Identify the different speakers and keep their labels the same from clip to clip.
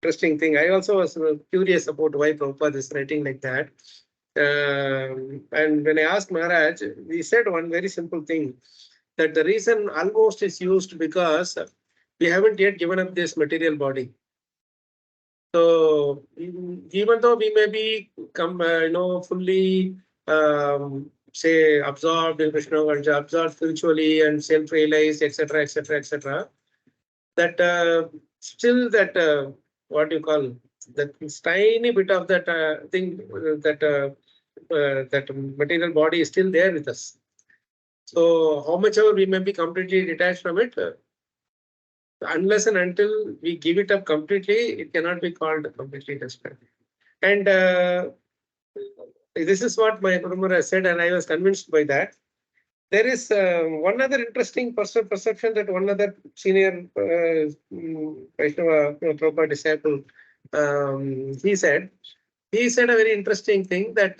Speaker 1: interesting thing. I also was curious about why Prabhupada is writing like that. And when I asked Maharaj, he said one very simple thing, that the reason almost is used because we haven't yet given up this material body. So even though we may be fully say absorbed in Krishna consciousness, absorbed spiritually and self-realized, etc., etc., etc., that still that what you call that tiny bit of that thing that material body is still there with us. So how much ever we may be completely detached from it, unless and until we give it up completely, it cannot be called completely destroyed. And this is what my Guru has said, and I was convinced by that. There is one other interesting perception that one other senior Vaishnava Prabhupada disciple, he said a very interesting thing that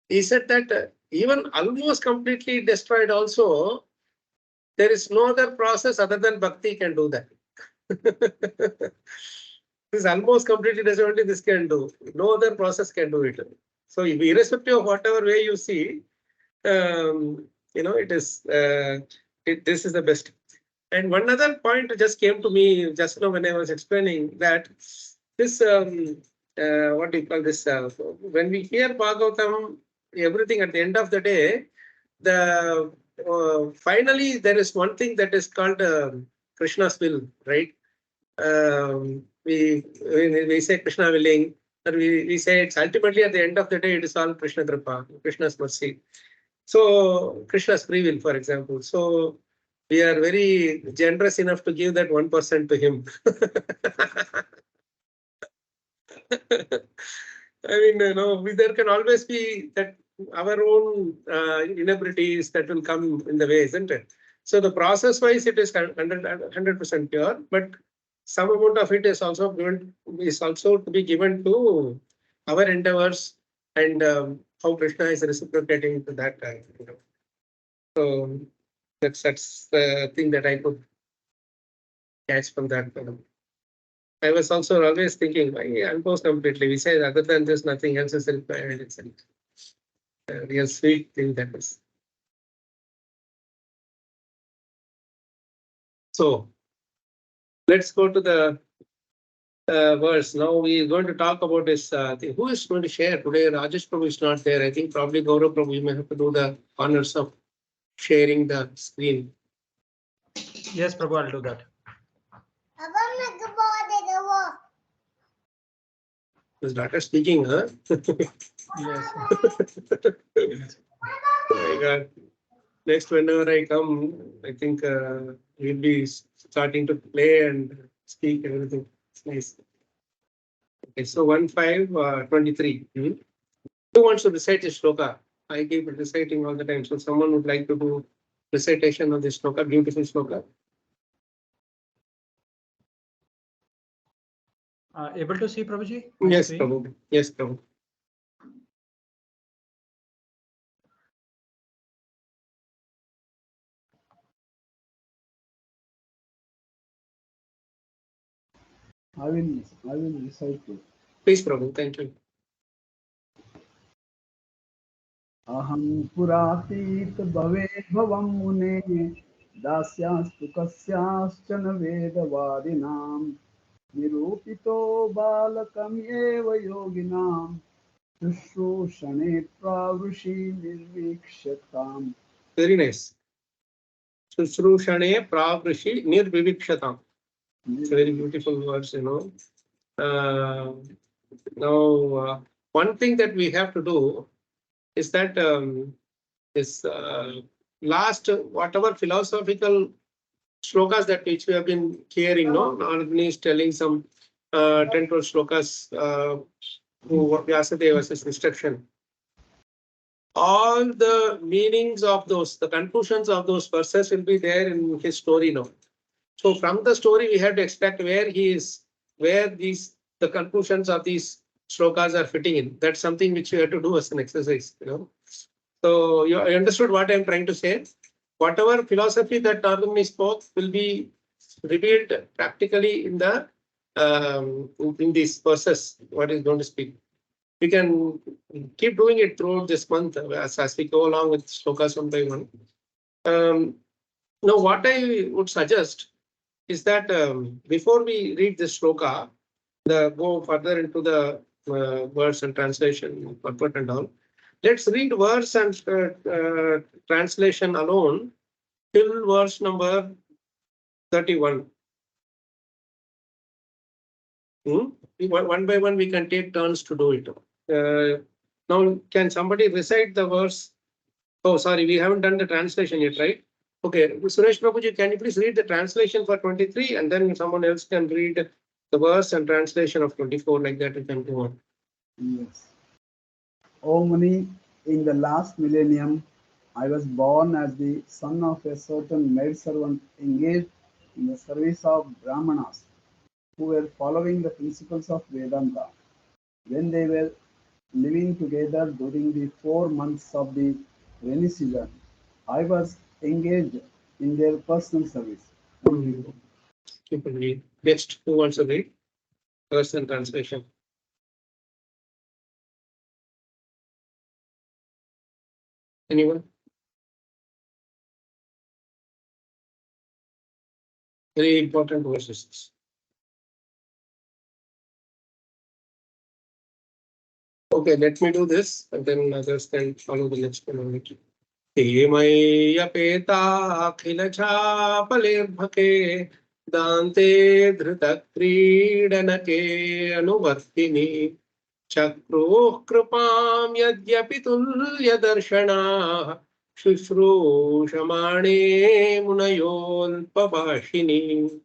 Speaker 1: he said that even almost completely destroyed also, there is no other process other than bhakti can do that. This almost completely destroyed, only this can do. No other process can do it. So irrespective of whatever way you see, it is this is the best. And one other point just came to me just now when I was explaining that this what do you call this? When we hear Bhagavatam, everything at the end of the day, the finally there is one thing that is called Krishna's will, right? We say Krishna willing, but we say it's ultimately at the end of the day it is all Krishna Kripa, Krishna's mercy. So Krishna's free will, for example. So we are very generous enough to give that 1% to him. I mean, there can always be that our own inabilities that will come in the way, isn't it? So the process-wise, it is 100% pure, but some amount of it is also to be given to our endeavors and how Krishna is reciprocating to that. So that's the thing that I could catch from that. I was also always thinking, almost completely. We say other than this, nothing else is required. It's a real sweet thing that is. So let's go to the verse. Now we are going to talk about this thing. Who is going to share today? Rajesh Prabhu is not there. I think probably Gaurav Prabhu, you may have to do the honors of sharing the screen.
Speaker 2: Yes, Prabhu, I'll do that.
Speaker 1: Is daughter speaking, huh?
Speaker 2: Yes.
Speaker 1: Oh my God. Next, whenever I come, I think we'll be starting to play and speak and everything. It's nice. Okay, so 1:5:23. Who wants to recite this shloka? I keep reciting all the time. So someone would like to do recitation of this shloka, beautiful shloka.
Speaker 2: Able to see, Prabhuji?
Speaker 1: Yes, Prabhu. Yes, Prabhu.
Speaker 3: I will recite it.
Speaker 1: Please, Prabhu. Thank you.
Speaker 3: Aham puratit bhavet bhavam mune dasyastu kasyaschana vedavadinam nirupito balakam eva yoginam shushrooshane pravrushi nirvikshatam.
Speaker 1: Very nice. Shushrooshane pravrushi nirvikshatam. It's a very beautiful words, Now, one thing that we have to do is that this last whatever philosophical shlokas that which we have been hearing, Narada is telling some 10 shlokas who Vyasadeva's instruction. All the meanings of those, the conclusions of those verses will be there in his story now. So from the story, we have to extract where the conclusions of these shlokas are fitting in. That's something which we have to do as an exercise, So you understood what I'm trying to say? Whatever philosophy that Narada spoke will be revealed practically in the in these verses, what is going to speak. We can keep doing it throughout this month as we go along with slokas one by one. Now, what I would suggest is that before we read this sloka, go further into the words and translation, purport and all. Let's read verse and translation alone till verse number 31. One by one, we can take turns to do it. Now, can somebody recite the verse? Oh, sorry, we haven't done the translation yet, right? Okay, Suresh Prabhuji, can you please read the translation for 23 and then someone else can read the verse and translation of 24, like that we can go on.
Speaker 3: Yes. O Muni, in the last millennium, I was born as the son of a certain maidservant engaged in the service of Brahmanas who were following the principles of Vedanta. When they were living together during the 4 months of the rainy season, I was engaged in their personal service.
Speaker 1: People read. Next, who wants to read? Verse and translation. Anyone? Very important verses. Okay, let me do this and then others can follow the next one. Temaya Kalacakra Dante Dhritakridanake Anuvartini Chakro Kripam Yadyapi Tulya Darshana Shushrushamane Munayol Pabashini.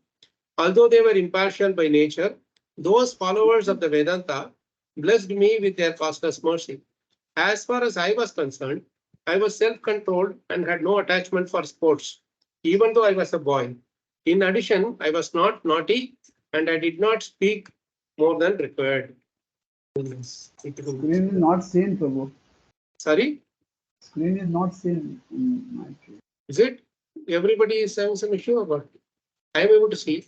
Speaker 1: Although they were impartial by nature, those followers of the Vedanta blessed me with their causeless mercy. As far as I was concerned, I was self-controlled and had no attachment for sports, even though I was a boy. In addition, I was not naughty and I did not speak more than required.
Speaker 3: Screen is not seen, Prabhu.
Speaker 1: Sorry?
Speaker 3: Screen is not seen in my case.
Speaker 1: Is it? Everybody is having some issue or what? I am able to see.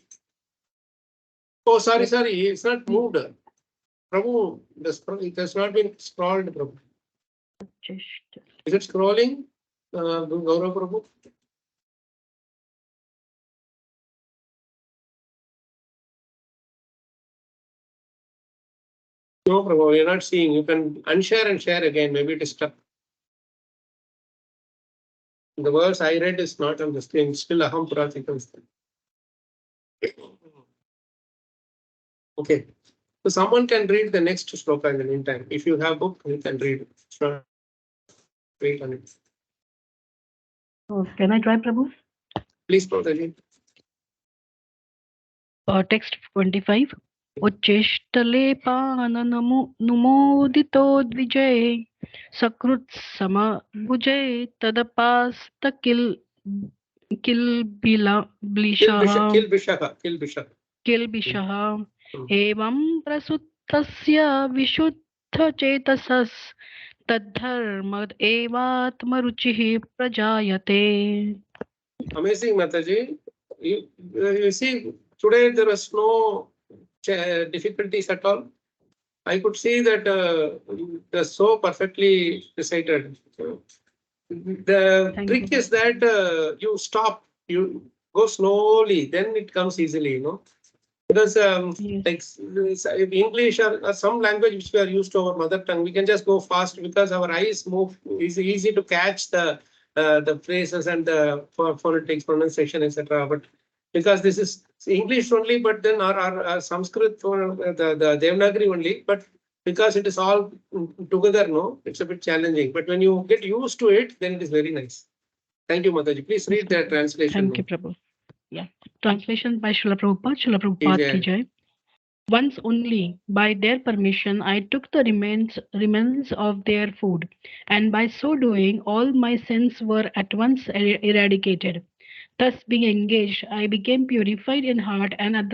Speaker 1: Oh, sorry, it's not moved. Prabhu, it has not been scrolled, Prabhu. Is it scrolling, Gaurav Prabhu? No, Prabhu, we are not seeing. You can unshare and share again. Maybe it is stuck. The verse I read is not on the screen. Still Aham Puratikam. Okay. So someone can read the next shloka in the meantime. If you have book, you can read. It's not wait on it.
Speaker 4: Can I try, Prabhu?
Speaker 1: Please, Prabhuji.
Speaker 4: Text 25. Ucceshtalepananumodito Sakrut Samabhuje Tadapasta Kilbishaha Evam Prasuttasya Vishuddhachetasas Tadharmad Evatmaruchihi Prajayate.
Speaker 1: Amazing, Mataji. You see, today there was no difficulties at all. I could see that they're so perfectly recited. The trick is that you stop, you go slowly, then it comes easily, Because like English or some language which we are used to our mother tongue, we can just go fast because our eyes move. It's easy to catch the phrases and the phonetics, pronunciation, etc. But because this is English only, but then our Sanskrit, the Devanagari only, but because it is all together, it's a bit challenging. But when you get used to it, then it is very nice. Thank you, Mataji. Please read the translation.
Speaker 4: Thank you, Prabhu. Yeah. Translation by Srila Prabhupada. Srila Prabhupada ki jai. Once only, by their permission, I took the remains of their food, and by so doing, all my sins were at once eradicated. Thus, being engaged, I became purified in heart, and at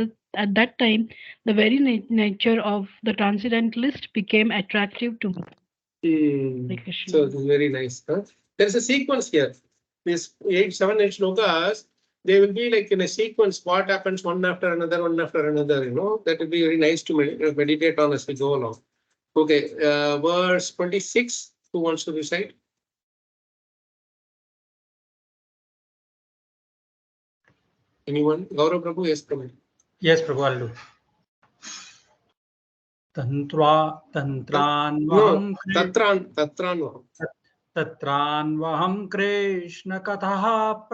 Speaker 4: that time, the very nature of the transcendentalist became attractive to me.
Speaker 1: So, this is very nice. Huh? There is a sequence here. These 7 8 shlokas, they will be like in a sequence, what happens one after another, that will be very nice to meditate on as we go along. Okay, verse 26, who wants to recite? Anyone? Gaurav Prabhu, yes, Prabhu.
Speaker 2: Yes, Prabhu, I'll do. Tantranvaham Krishna Katha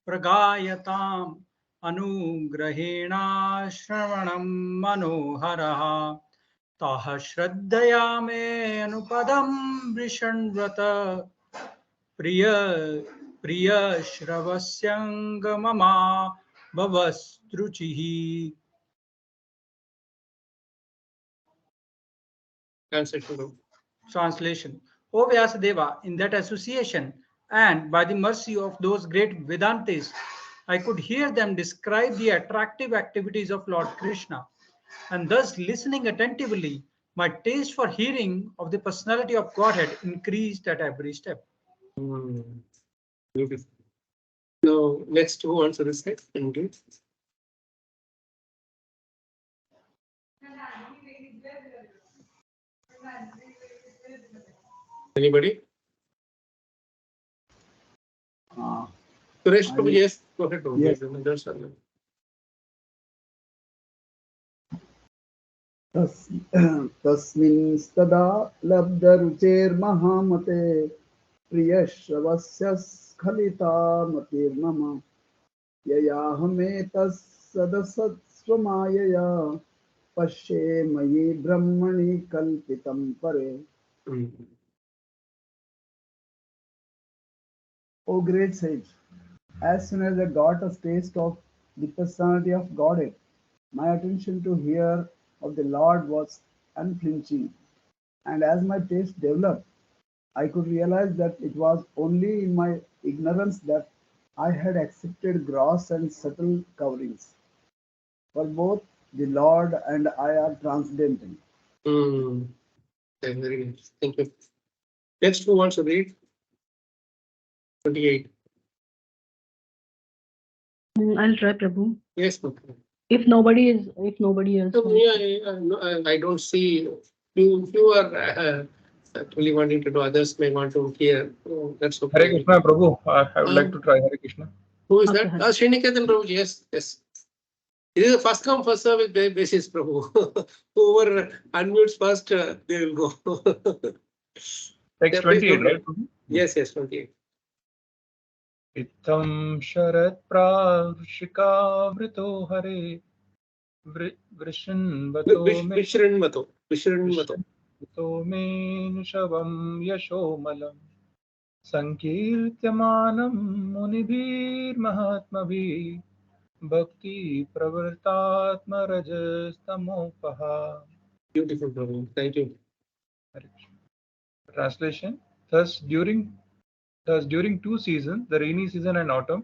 Speaker 2: Pragayatam Anugrahena Shravanam Manoharaha Taha Shraddhayame Anupadam Vrishanvrata Priya Shravasyangamama Bhavastruchihi. Translation. O Vyasadeva, in that association and by the mercy of those great Vedantis, I could hear them describe the attractive activities of Lord Krishna, and thus listening attentively, my taste for hearing of the personality of Godhead increased at every step.
Speaker 1: Beautiful. Now, next, who wants to recite? Anybody? Suresh Prabhu, yes, go ahead.
Speaker 3: Yes. तस्मिंस्तदा लब्धरुचेर्महामते प्रियश्रवस्य स्खलितामतिर्मम ययाहमेतत्सदसत्स्वमायया पश्ये मयि ब्रह्मणि कल्पितं परे. O great sage, as soon as I got a taste of the personality of Godhead, my attention to hear of the Lord was unflinching, and as my taste developed, I could realize that it was only in my ignorance that I had accepted gross and subtle coverings. For both the Lord and I are transcendental.
Speaker 1: Very good. Thank you. Next, who wants to read? 28.
Speaker 4: I'll try, Prabhu.
Speaker 1: Yes, Prabhu.
Speaker 4: If nobody else.
Speaker 1: I don't see. Few are actually wanting to do. Others may want to hear. That's okay.
Speaker 5: Hare Krishna, Prabhu. I would like to try Hare Krishna.
Speaker 1: Who is
Speaker 4: Okay,
Speaker 1: that? Sriniketan Prabhu. Yes, yes. It is a first come, first serve basis, Prabhu. Whoever unmutes first, they will go.
Speaker 5: Text 28, right?
Speaker 1: Yes, 28.
Speaker 5: Itam sharat prashika vrito hare vrishanvato me nishavam yashomalam sankirtyamanam munibhir mahatmabhi bhakti pravartatma rajastamopaha.
Speaker 1: Beautiful, Prabhu. Thank you.
Speaker 5: Translation. Thus during 2 seasons, the rainy season and autumn,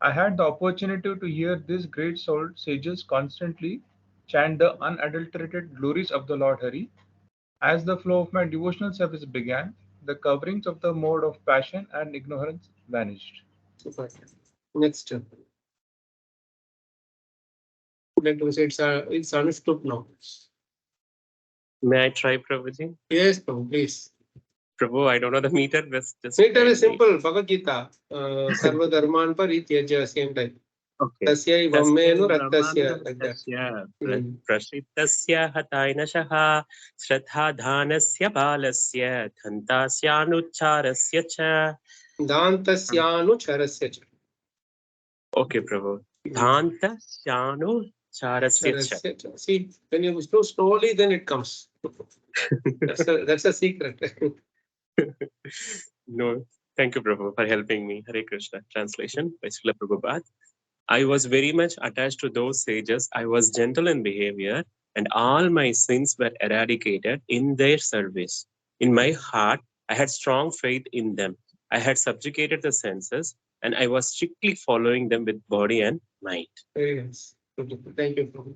Speaker 5: I had the opportunity to hear these great souled sages constantly chant the unadulterated glories of the Lord Hari. As the flow of my devotional service began, the coverings of the mode of passion and ignorance vanished.
Speaker 1: Super. Next. Like to say it's understood now.
Speaker 6: May I try, Prabhuji?
Speaker 1: Yes, Prabhu, please.
Speaker 6: Prabhu, I don't know the meter. Just
Speaker 1: meter is simple. Bhagavad Gita. Sarva dharman parityaja, same time.
Speaker 6: Okay.
Speaker 1: Tasya vamenu rattasya, like that.
Speaker 6: Prashitasya hatainashaha shraddha dhanasya balasya dhantasyanucharasya cha.
Speaker 1: Dhantasyanucharasya cha.
Speaker 6: Okay, Prabhu. Dhantasyanucharasya cha.
Speaker 1: See, when you go slowly, then it comes. That's a secret.
Speaker 6: No, thank you, Prabhu, for helping me. Hare Krishna. Translation by Srila Prabhupada. I was very much attached to those sages. I was gentle in behavior, and all my sins were eradicated in their service. In my heart, I had strong faith in them. I had subjugated the senses, and I was strictly following them with body and mind.
Speaker 1: Yes. Thank you, Prabhu.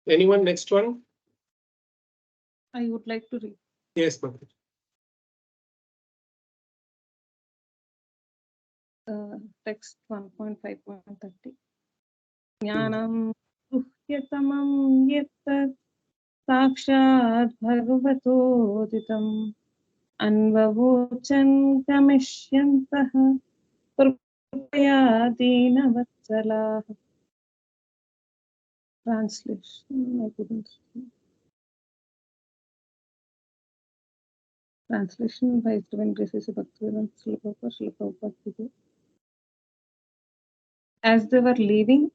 Speaker 1: Anyone next one?
Speaker 7: I would like to read.
Speaker 1: Yes, Prabhu.
Speaker 7: text 1.5.30. Jnanam guhyatamam yattat sakshat bhagavatoditam anvavochan gamishyantah krupaya deenavatsalaah. Translation. I couldn't. Translation by Divine Graces of Bhaktivedanta Srila Prabhupada. As they were leaving,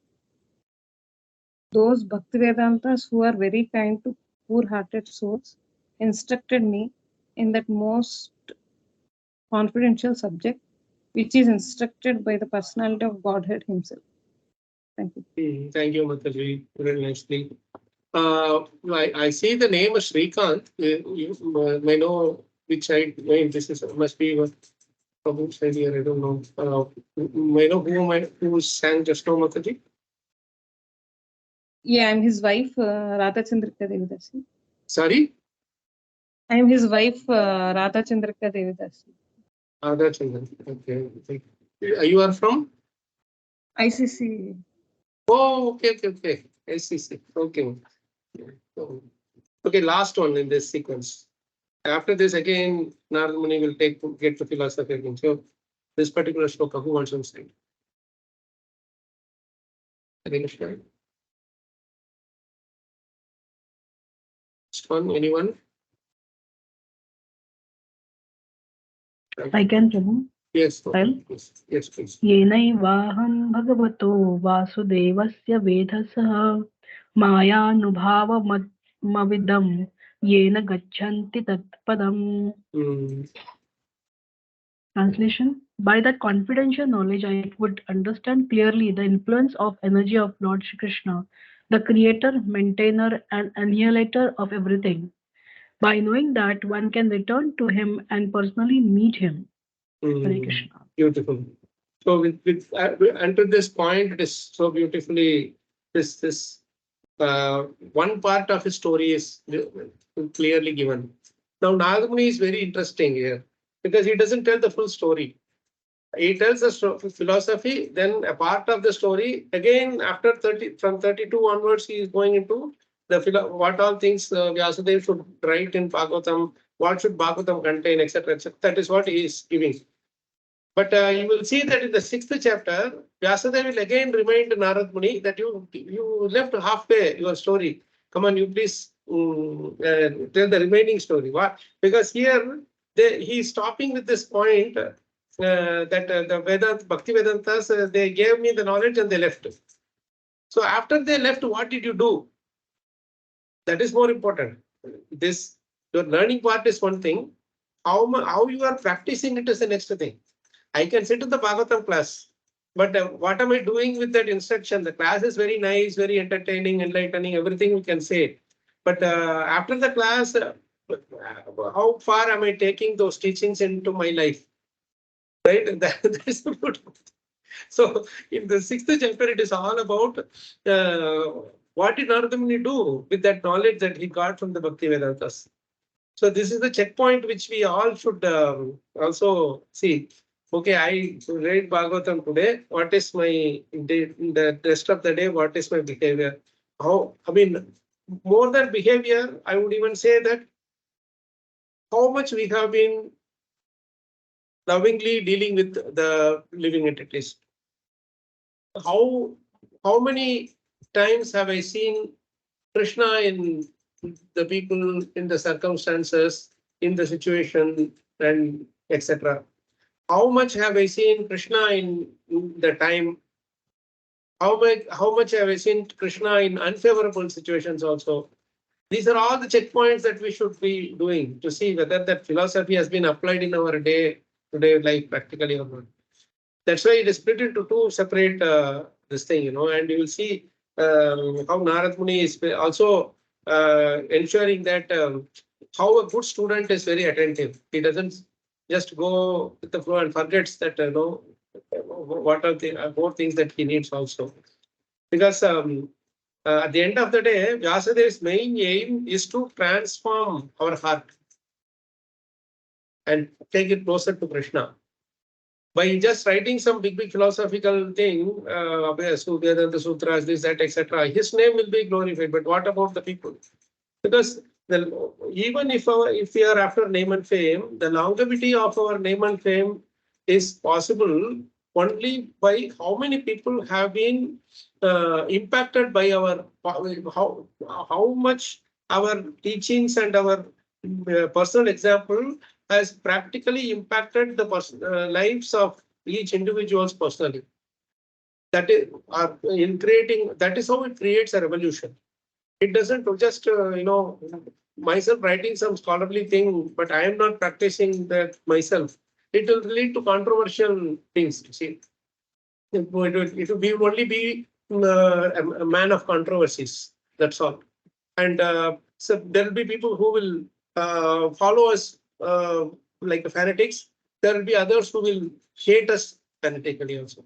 Speaker 7: those Bhaktivedantas who are very kind to poor-hearted souls instructed me in that most confidential subject, which is instructed by the personality of Godhead himself. Thank you.
Speaker 1: Thank you, Mataji. Very nicely. I see the name of Shrikant. You may know which side. This is must be Prabhu's side here. I don't know. May know who sang just now, Mataji?
Speaker 7: Yeah, I'm his wife, Radha Chandrika Devidasi.
Speaker 1: Sorry?
Speaker 7: I'm his wife, Radha Chandrika Devidasi.
Speaker 1: Radha Chandran. Okay. You are from?
Speaker 7: ICC.
Speaker 1: Oh, okay. SCC. Okay. Okay, last one in this sequence. After this, again, Narada Muni will get to philosophy again. So, this particular shloka, who wants to say? Anyone?
Speaker 4: I can, Prabhu.
Speaker 1: Yes.
Speaker 4: Well,
Speaker 1: yes, please.
Speaker 4: येनैवाहं भगवतो वासुदेवस्य वेधसः मायानुभावमविदं येन गच्छन्ति तत्पदम्. Translation: by that confidential knowledge, I would understand clearly the influence of energy of Lord Shri Krishna, the creator, maintainer, and annihilator of everything. By knowing that, one can return to him and personally meet him. Hare Krishna.
Speaker 1: Beautiful. So with until this point, it is so beautifully this one part of his story is clearly given. Now Narada Muni is very interesting here because he doesn't tell the full story. He tells the philosophy, then a part of the story. Again, after from 32 onwards, he is going into the what all things Vyasadeva should write in Bhagavatam, what should Bhagavatam contain, etc. That is what he is giving. But you will see that in the 6th chapter, Vyasadeva will again remind Narada Muni that you left halfway your story. Come on, you please tell the remaining story. What? Because here he is stopping with this point that the Vedanta, Bhakti Vedantas, they gave me the knowledge and they left. So after they left, what did you do? That is more important. This your learning part is one thing. How you are practicing it is the next thing. I can sit in the Bhagavatam class, but what am I doing with that instruction? The class is very nice, very entertaining, enlightening, everything we can say. But after the class, how far am I taking those teachings into my life? Right? That's the beautiful. So in the 6th chapter, it is all about what did Narada Muni do with that knowledge that he got from the Bhakti Vedantas. So this is the checkpoint which we all should also see. Okay, I read Bhagavatam today. What is my the rest of the day? What is my behavior? How? I mean, more than behavior, I would even say that how much we have been lovingly dealing with the living entities. How many times have I seen Krishna in the people, in the circumstances, in the situation, and etc. How much have I seen Krishna in the time? How much have I seen Krishna in unfavorable situations also? These are all the checkpoints that we should be doing to see whether that philosophy has been applied in our day-to-day life practically or not. That's why it is split into two separate this thing, and you will see how Narada Muni is also ensuring that how a good student is very attentive. He doesn't just go with the flow and forgets that what are the more things that he needs also. Because at the end of the day, Vyasadeva's main aim is to transform our heart and take it closer to Krishna. by just writing some big philosophical thing, the sutras, this, that, etc., his name will be glorified. But what about the people? Because even if we are after name and fame, the longevity of our name and fame is possible only by how many people have been impacted by our how much our teachings and our personal example has practically impacted the lives of each individuals personally. That is, in creating, that is how it creates a revolution. It doesn't just myself writing some scholarly thing, but I am not practicing that myself. It will lead to controversial things. See, it will only be a man of controversies. That's all. And so there will be people who will follow us like fanatics. There will be others who will hate us fanatically also.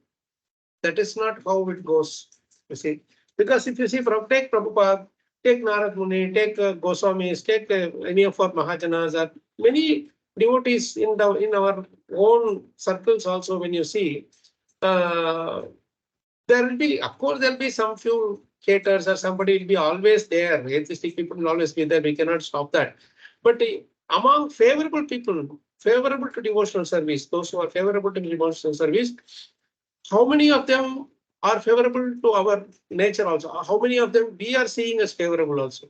Speaker 1: That is not how it goes. You see, because if you see, take Prabhupada, take Narada Muni, take Goswamis, take any of our Mahajanas, or many devotees in our own circles also. When you see, there will be, of course, there will be some few haters or somebody will be always there. Atheistic people will always be there. We cannot stop that. But among favorable people, favorable to devotional service, those who are favorable to devotional service, how many of them are favorable to our nature also? How many of them we are seeing as favorable also?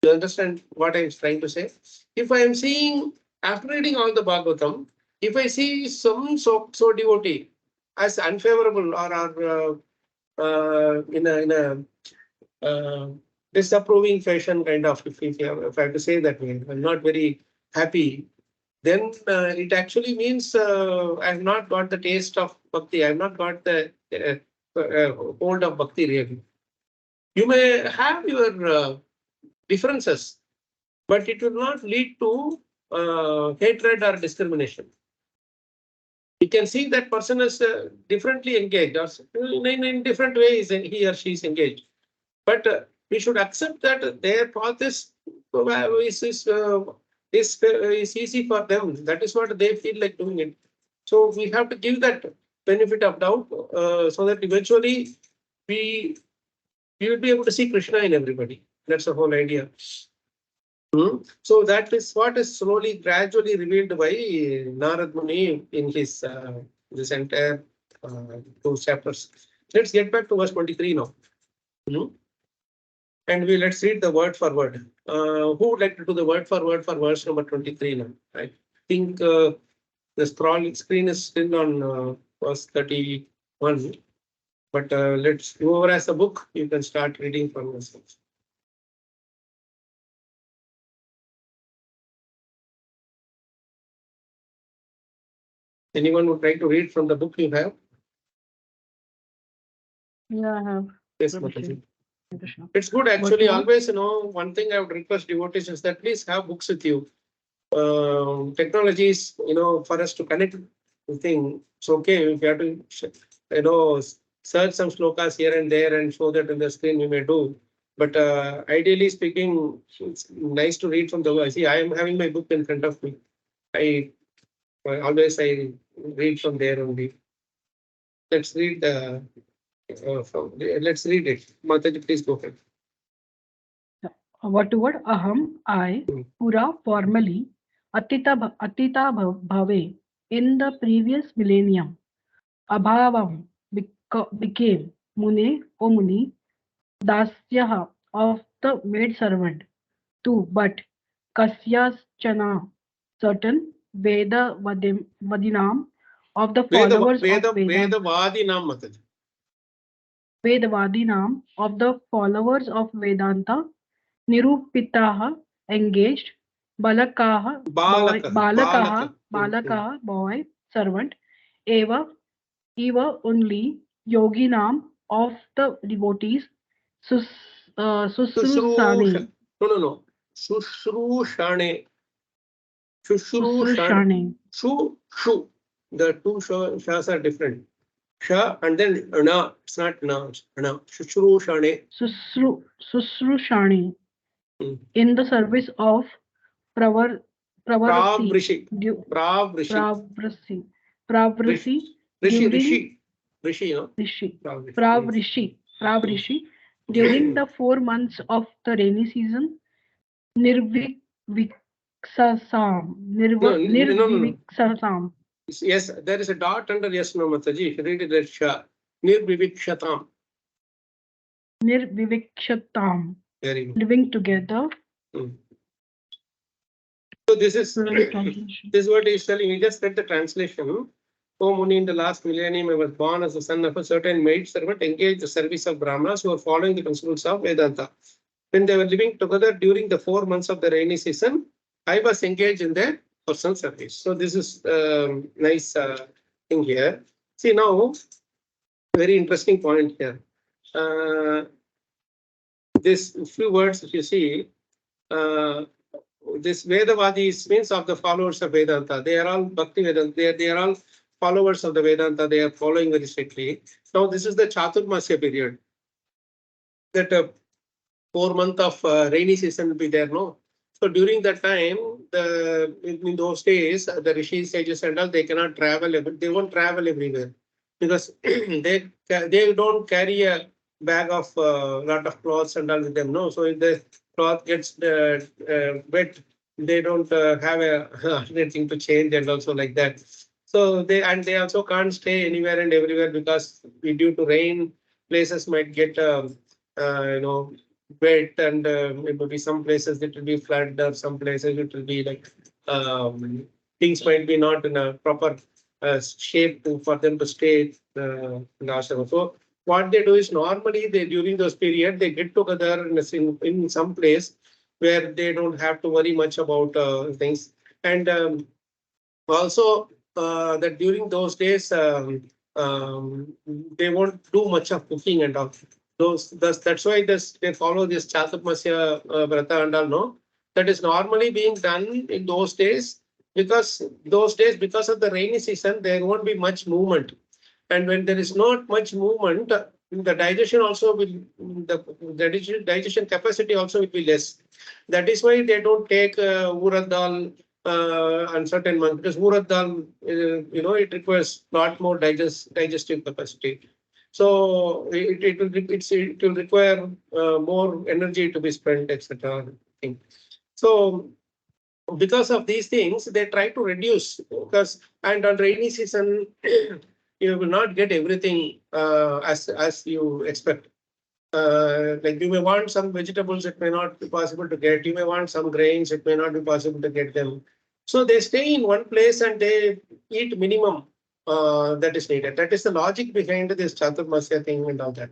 Speaker 1: You understand what I am trying to say? If I am seeing, after reading all the Bhagavatam, if I see some so devotee as unfavorable or in a disapproving fashion, kind of, if I have to say that way, I'm not very happy, then it actually means I have not got the taste of bhakti. I have not got the hold of bhakti really. You may have your differences, but it will not lead to hatred or discrimination. You can see that person is differently engaged, or in different ways he or she is engaged. But we should accept that their path is easy for them. That is what they feel like doing it. So we have to give that benefit of doubt so that eventually we will be able to see Krishna in everybody. That's the whole idea. So that is what is slowly, gradually revealed by Narada Muni in his this entire 2 chapters. Let's get back to verse 23 now. And let's read the word for word. Who would like to do the word for verse number 23 now? I think the screen is still on verse 31. But whoever has a book, you can start reading from yourself. Anyone would like to read from the book you have?
Speaker 4: Yeah, I have.
Speaker 1: Yes, Mataji. It's good actually. Always, one thing I would request devotees is that please have books with you. Technologies, for us to connect the thing. It's okay if you have to, search some slokas here and there and show that in the screen we may do. But ideally speaking, it's nice to read from the. See, I am having my book in front of me. I read from there only. Let's read let's read it. Mataji, please go ahead.
Speaker 4: What word? Aham, I, pura, formally, atita bhave, in the previous millennium. Abhavam became Mune, O Muni, Dasyaha, of the maid servant, to, but Kasyaschana, certain Vadinam, of the followers of Vedanta. Vedavadinam, of the followers of Vedanta, Nirupitaha, engaged, Balakaha, boy, servant, Eva, only, Yoginam, of the devotees, Susrusani.
Speaker 1: No. Shusrushane.
Speaker 4: Susrushane.
Speaker 1: Shu. The two shas are different. Sha and then na. It's not na. It's na. Shusrushane.
Speaker 4: Susrushane. In the service of Pravrishi. Pravrishi.
Speaker 1: Rishi, you know?
Speaker 4: Rishi.
Speaker 1: Pravrishi.
Speaker 4: Pravrishi. During the 4 months of the rainy season, Nirviksasam.
Speaker 1: No.
Speaker 4: Nirviksasam.
Speaker 1: Yes, there is a dot under yes, no, Mataji. If you read it, there's Sha. Nirvivikshatam.
Speaker 4: Nirvivikshatam.
Speaker 1: Very good.
Speaker 4: Living together.
Speaker 1: So this is what he is telling. He just read the translation. O Muni, in the last millennium, I was born as the son of a certain maid servant engaged in the service of Brahmanas who were following the principles of Vedanta. When they were living together during the 4 months of the rainy season, I was engaged in their personal service. So this is nice thing here. See now, very interesting point here. This few words, if you see, this Vedavadis means of the followers of Vedanta. They are all Bhakti Vedanta. They are all followers of the Vedanta. They are following very strictly. Now this is the Chaturmasya period. That 4 months of rainy season will be there, no? So during that time, in those days, the rishis, sages, and all, they cannot travel. They won't travel everywhere because they don't carry a bag of lot of clothes and all with them. No, so if the cloth gets wet, they don't have anything to change and also like that. So they also can't stay anywhere and everywhere because due to rain, places might get wet, and it will be some places it will be flood, or some places it will be like things might be not in a proper shape for them to stay in the ashram. So what they do is normally during those period they get together in some place where they don't have to worry much about things, and also that during those days they won't do much of cooking and all. That's why they follow this Chaturmasya Vrata and all, no? That is normally being done in those days because of the rainy season, there won't be much movement. And when there is not much movement, the digestion also will, the digestion capacity also will be less. That is why they don't take urad dal and certain months, because urad dal, it requires a lot more digestive capacity. So it will require more energy to be spent, etc. So because of these things, they try to reduce, and on rainy season you will not get everything as you expect. Like you may want some vegetables, it may not be possible to get. You may want some grains, it may not be possible to get them. So they stay in one place and they eat minimum that is needed. That is the logic behind this Chaturmasya thing and all that.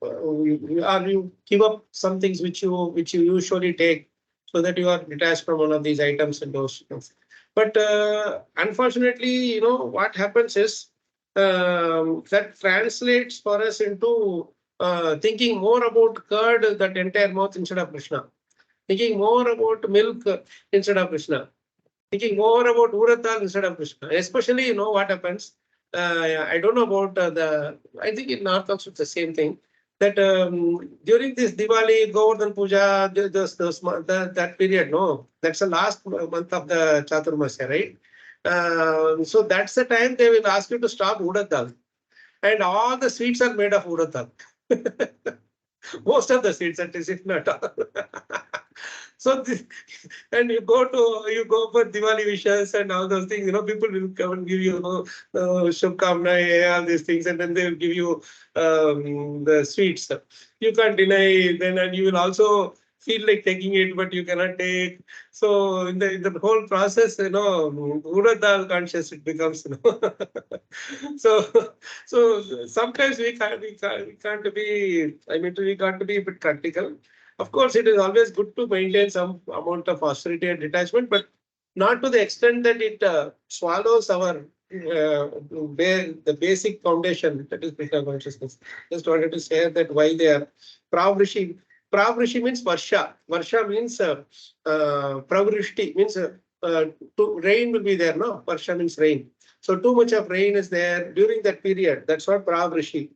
Speaker 1: You give up some things which you usually take, so that you are detached from one of these items and those things. But unfortunately, what happens is that translates for us into thinking more about curd that entire month instead of Krishna, thinking more about milk instead of Krishna, thinking more about urad dal instead of Krishna. Especially, what happens. I don't know about I think in North also it's the same thing. That during this Diwali, Govardhan Puja, that period, no, that's the last month of the Chaturmasya, right? So that's the time they will ask you to stop urad dal, and all the sweets are made of urad dal. Most of the sweets, at least, if not all. So, and you go for Diwali wishes and all those things. People will come and give you Shubhkamna, all these things, and then they will give you the sweets. You can't deny then, and you will also feel like taking it, but you cannot take. So in the whole process, urad dal conscious it becomes. So sometimes we can't be. I mean, we got to be a bit practical. Of course, it is always good to maintain some amount of austerity and detachment, but not to the extent that it swallows our the basic foundation, that is Krishna consciousness. Just wanted to say that why they are Pravrishi. Pravrishi means Varsha. Varsha means Pravrishti means rain will be there, no? Varsha means rain. So too much of rain is there during that period. That's what Pravrishi,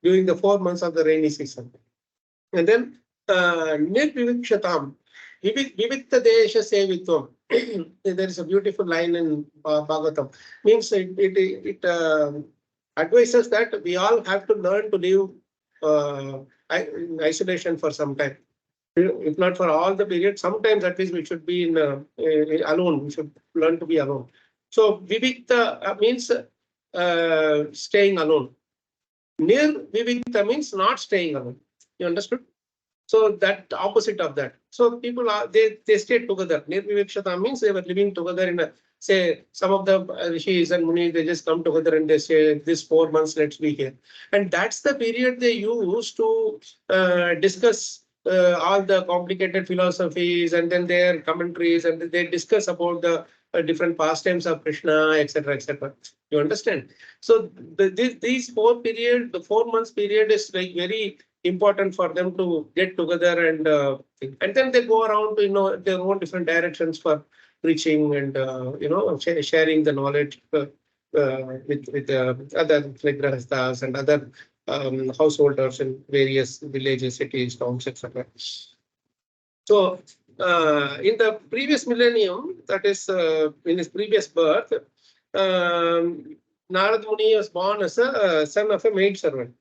Speaker 1: during the 4 months of the rainy season. And then Nirvivikshatam, Vivikta Desha Sevitvam. there is a beautiful line in Bhagavatam. Means it advises that we all have to learn to live in isolation for some time. If not for all the period, sometimes at least we should be in alone. We should learn to be alone. So vivikta means staying alone. Nir vivikta means not staying alone. You understood? So that opposite of that. So people are they stayed together. Nirvivikshata means they were living together in a, say, some of the rishis and munis, they just come together and they say this 4 months let's be here. And that's the period they use to discuss all the complicated philosophies and then their commentaries, and they discuss about the different pastimes of Krishna, etc., etc. You understand? So these 4 period, the 4 months period is like very important for them to get together and then they go around to their own different directions for preaching and sharing the knowledge with other like grahasthas and other householders in various villages, cities, towns, etc. So in the previous millennium, that is in his previous birth, Narada Muni was born as a son of a maid servant.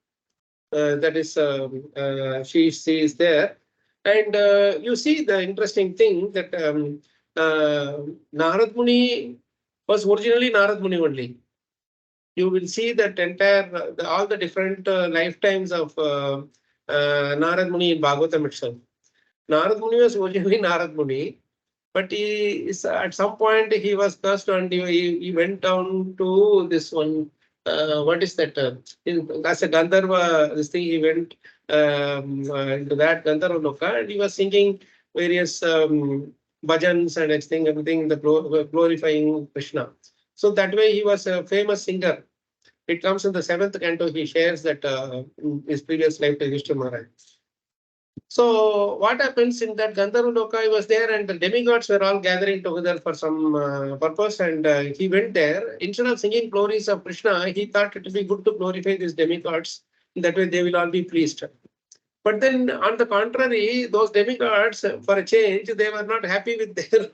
Speaker 1: That is, she is there. And you see the interesting thing that Narad Muni was originally Narad Muni only. You will see that entire, all the different lifetimes of Narad Muni in Bhagavatam itself. Narad Muni was originally Narad Muni, but he is, at some point he was cursed and he went down to this one. What is that? As a Gandharva, this thing he went into that Gandharva Loka, and he was singing various bhajans and everything, the glorifying Krishna. So that way he was a famous singer. It comes in the 7th canto. He shares that in his previous life to Yudhishthira Maharaj. So what happens in that Gandharva Loka, he was there and the demigods were all gathering together for some purpose, and he went there. Instead of singing glories of Krishna, he thought it would be good to glorify these demigods. That way they will all be pleased. But then on the contrary, those demigods, for a change, they were not happy with their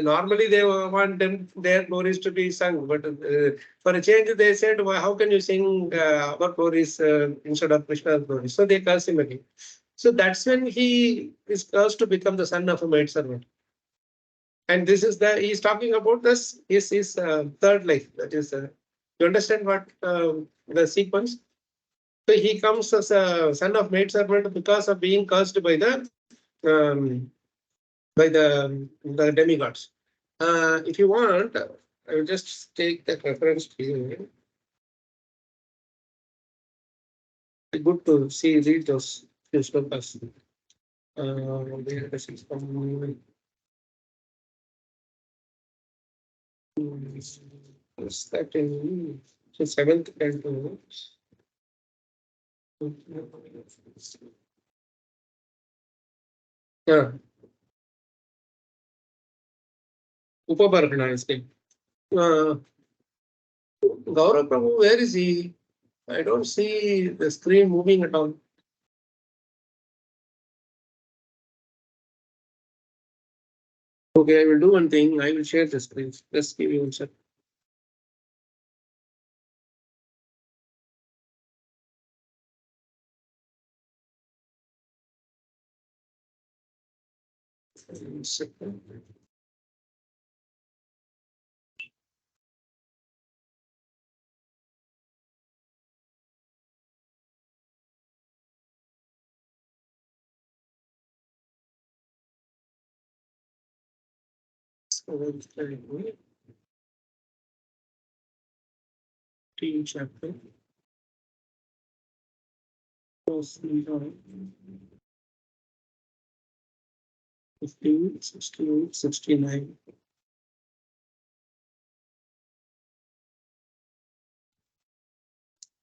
Speaker 1: normally they want their glories to be sung. But for a change, they said, well, how can you sing our glories instead of Krishna's glories? So they cursed him again. So that's when he is cursed to become the son of a maidservant. And this is he's talking about this, his third life. That is, you understand what the sequence? So he comes as a son of maidservant because of being cursed by the demigods. If you want, I will just take that reference to you. Good to read those slokas. Where does it come? Is that in the 7th canto? Yeah. Upabargana is there. Gaurav Prabhu, where is he? I don't see the screen moving at all. Okay, I will do one thing. I will share the screen. Just give me one second. One second. Chapter. 15, 16, 69.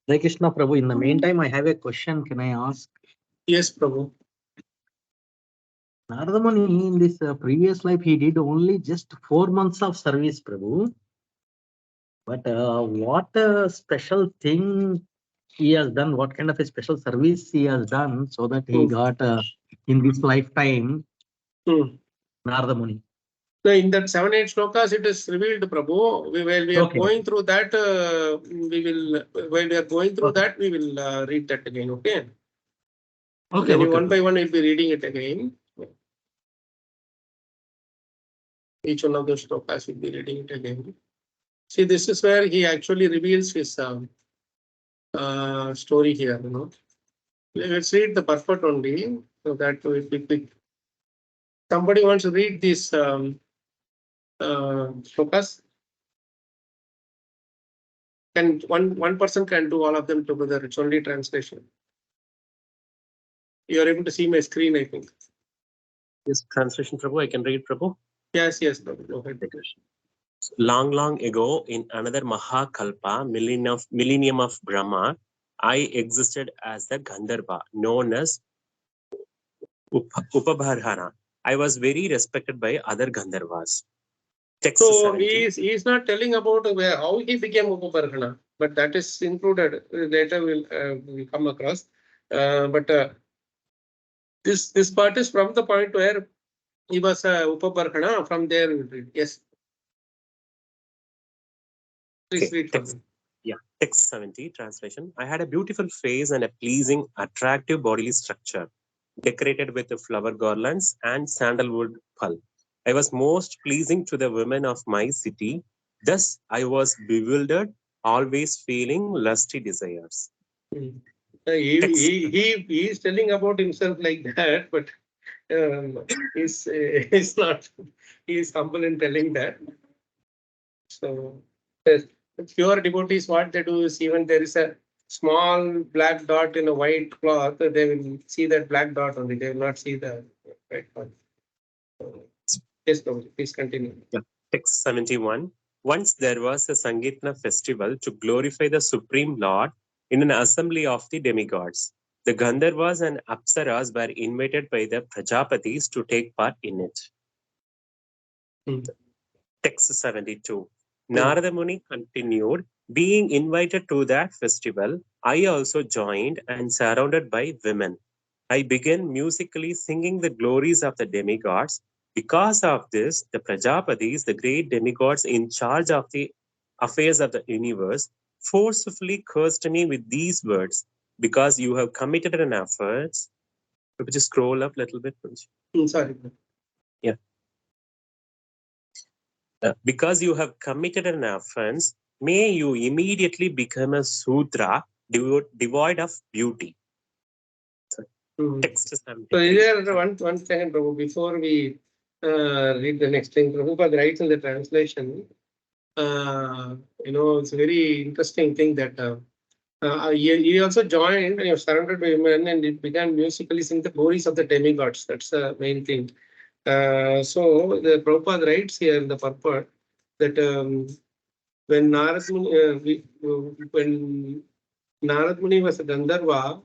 Speaker 8: Hare Krishna Prabhu, in the meantime, I have a question. Can I ask?
Speaker 1: Yes, Prabhu.
Speaker 8: Narada Muni, in this previous life, he did only just 4 months of service, Prabhu. But what special thing he has done? What kind of a special service he has done so that he got in this lifetime Narada Muni?
Speaker 1: So in that 7-8 shlokas, it is revealed, Prabhu. While we are
Speaker 8: Okay.
Speaker 1: going through that, we will read that again. Okay.
Speaker 8: Okay.
Speaker 1: Then
Speaker 8: Okay.
Speaker 1: one by one, we'll be reading it again. Each one of those shlokas will be reading it again. See, this is where he actually reveals his story here. Let's read the purport only, so that will be quick. Somebody wants to read these shlokas? And one person can do all of them together. It's only translation. You are able to see my screen, I think.
Speaker 6: This translation, Prabhu, I can read, Prabhu.
Speaker 1: Yes, Prabhu. Go ahead.
Speaker 6: Long, long ago, in another Mahakalpa, millennium of Brahma, I existed as the Gandharva, known as Upabharhana. I was very respected by other Gandharvas. Text
Speaker 1: So
Speaker 6: 17.
Speaker 1: he is not telling about how he became Upabarhana, but that is included. Later we'll come across. This part is from the point where he was Upabarhana. From there we'll read. Yes. Please read from him.
Speaker 6: Yeah, text 70 translation. I had a beautiful face and a pleasing, attractive bodily structure, decorated with flower garlands and sandalwood pulp. I was most pleasing to the women of my city. Thus, I was bewildered, always feeling lusty desires.
Speaker 1: He is telling about himself like that, but he's not. He is humble in telling that. So, pure devotees, what they do is, even there is a small black dot in a white cloth, they will see that black dot only. They will not see the white cloth. Yes, please continue.
Speaker 6: Yeah. Text 71. Once there was a Sangitna festival to glorify the Supreme Lord in an assembly of the demigods. The Gandharvas and Apsaras were invited by the Prajapatis to take part in it. Text 72. Narada Muni continued, being invited to that festival, I also joined and surrounded by women. I began musically singing the glories of the demigods. Because of this, the Prajapatis, the great demigods in charge of the affairs of the universe, forcefully cursed me with these words, because you have committed an offense. Could you just scroll up a little bit, please?
Speaker 1: Sorry.
Speaker 6: Yeah. Because you have committed an offense, may you immediately become a Sudra, devoid of beauty. Text 73.
Speaker 1: So here, one second, Prabhu, before we read the next thing, Prabhupada writes in the translation, it's a very interesting thing that he also joined and surrounded by women, and it began musically sing the glories of the demigods. That's the main thing. So the Prabhupada writes here in the purport that when Narad Muni was a Gandharva,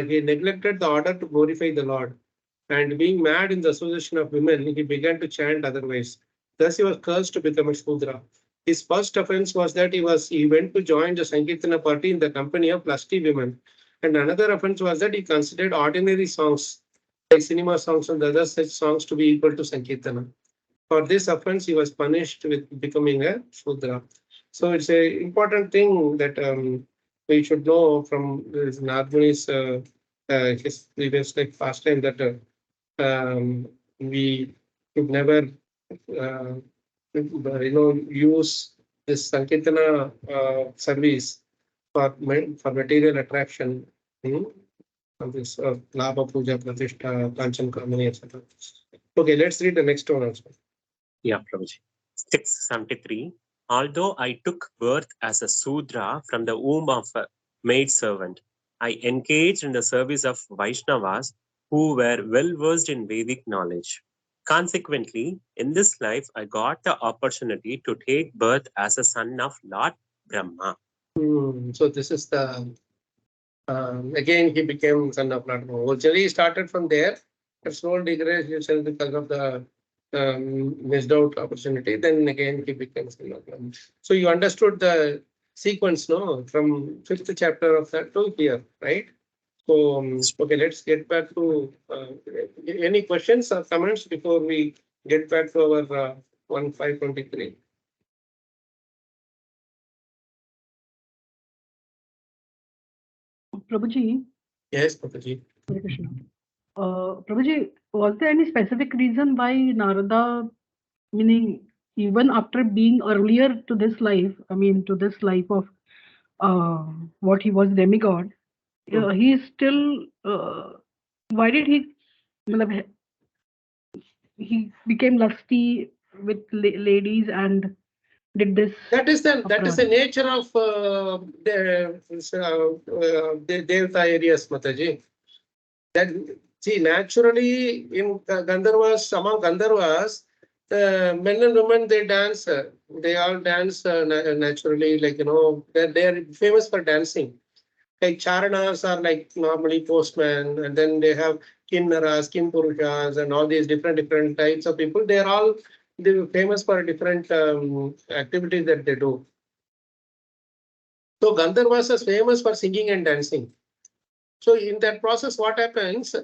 Speaker 1: he neglected the order to glorify the Lord, and being mad in the association of women, he began to chant otherwise. Thus he was cursed to become a Shudra. His first offense was that he went to join the Sankirtana party in the company of lusty women. And another offense was that he considered ordinary songs, like cinema songs and other such songs, to be equal to Sankirtana. For this offense, he was punished with becoming a Shudra. So it's an important thing that we should know from Narmuni's his previous pastime that we should never use this Sankirtana service for material attraction. This Labha Puja, Pratishtha, Kanchan Kamani, etc. Okay, let's read the next one also.
Speaker 6: Yeah, Prabhuji. 673. Although I took birth as a Sudra from the womb of a maidservant, I engaged in the service of Vaishnavas who were well versed in Vedic knowledge. Consequently, in this life, I got the opportunity to take birth as a son of Lord Brahma.
Speaker 1: So this is the again he became son of Lord Brahma. Originally he started from there, but slow degradation because of the missed out opportunity. Then again he became son of Brahma. So you understood the sequence, no? From 5th chapter of that to here, right? So okay, let's get back to any questions or comments before we get back to our 1523.
Speaker 4: Prabhuji.
Speaker 1: Yes, Prabhuji.
Speaker 4: Hare Krishna. Prabhuji, was there any specific reason why Narada, meaning even after being earlier to this life, I mean to this life of what he was demigod, he is still, why did he, matlab, he became lusty with ladies and did this?
Speaker 1: That is the nature of the Devata areas, Mataji. That see, naturally in Gandharvas, among Gandharvas, men and women, they dance. They all dance naturally, like, you know, they are famous for dancing. Like Charanas are like normally postmen, and then they have Kinnaras, Kinpurushas, and all these different types of people. They are all famous for different activities that they do. So Gandharvas is famous for singing and dancing. So in that process, what happens?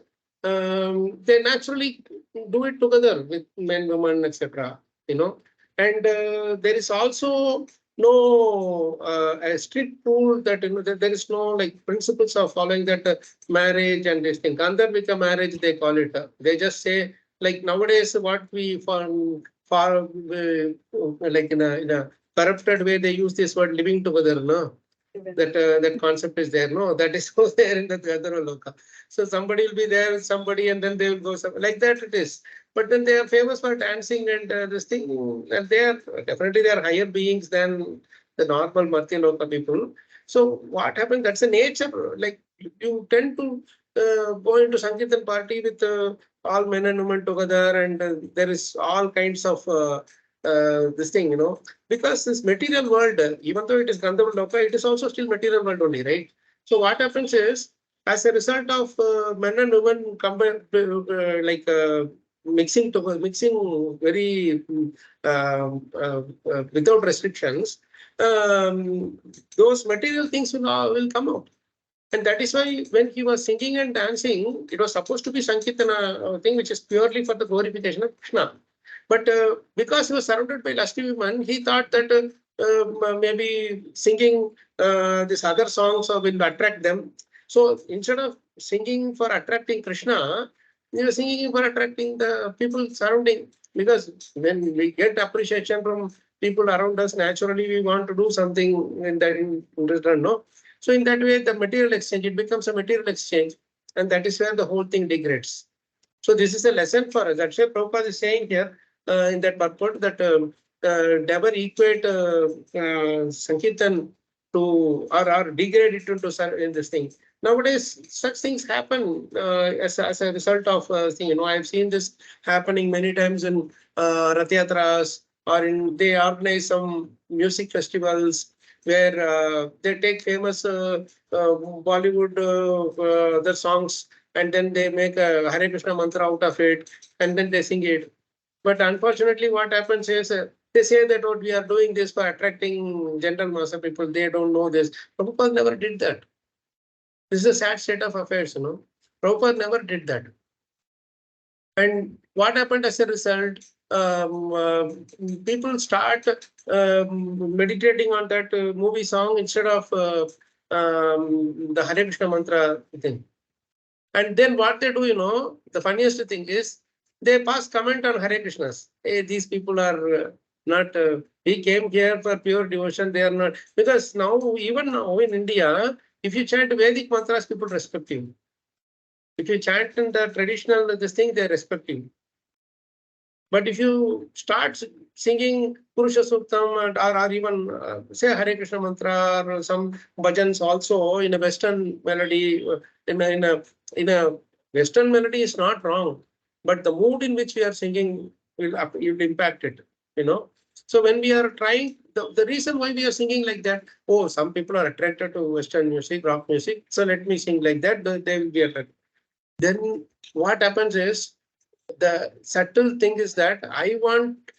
Speaker 1: They naturally do it together with men, women, etc. You know, and there is also no a strict rule that, you know, that there is no like principles of following that marriage and this thing. Gandharvika marriage, they call it. They just say, like nowadays what we for like in a corrupted way, they use this word living together, no? That concept is there, no? That is also there in the Gandharva Loka. So somebody will be there with somebody, and then they will go like that. It is, but then they are famous for dancing and this thing, and they are definitely they are higher beings than the normal Martya Loka people. So what happens? That's the nature. Like you tend to go into Sankirtan party with all men and women together, and there is all kinds of this thing, you know, because this material world, even though it is Gandharva Loka, it is also still material world only, right? So what happens is, as a result of men and women mixing very without restrictions, those material things will come out. And that is why when he was singing and dancing, it was supposed to be Sankirtana thing, which is purely for the glorification of Krishna. But because he was surrounded by lusty women, he thought that maybe singing these other songs will attract them. So instead of singing for attracting Krishna, he was singing for attracting the people surrounding. Because when we get appreciation from people around us, naturally we want to do something in that in return, no? So in that way, the material exchange, it becomes a material exchange, and that is where the whole thing degrades. So this is a lesson for us. That's why Prabhupada is saying here in that purport that never equate Sankirtan to or degrade it into in this thing. Nowadays, such things happen as a result of thing. You know, I've seen this happening many times in Rath Yatras, or they organize some music festivals where they take famous Bollywood their songs, and then they make a Hare Krishna mantra out of it, and then they sing it. But unfortunately, what happens is they say that what we are doing this for attracting general mass of people. They don't know this. Prabhupada never did that. This is a sad state of affairs, you know. Prabhupada never did that. And what happened as a result? People start meditating on that movie song instead of the Hare Krishna mantra thing. And then what they do, you know, the funniest thing is they pass comment on Hare Krishnas. Hey, these people are not, he came here for pure devotion. They are not, because now, even now in India, if you chant Vedic mantras, people respect you. If you chant in the traditional this thing, they respect you. But if you start singing Purusha Suktam or even say Hare Krishna mantra or some bhajans also in a Western melody, in a Western melody is not wrong, but the mood in which we are singing will impact it, you know. So when we are trying, the reason why we are singing like that, oh, some people are attracted to Western music, rock music, so let me sing like that, they will be attracted. Then what happens is, the subtle thing is that I want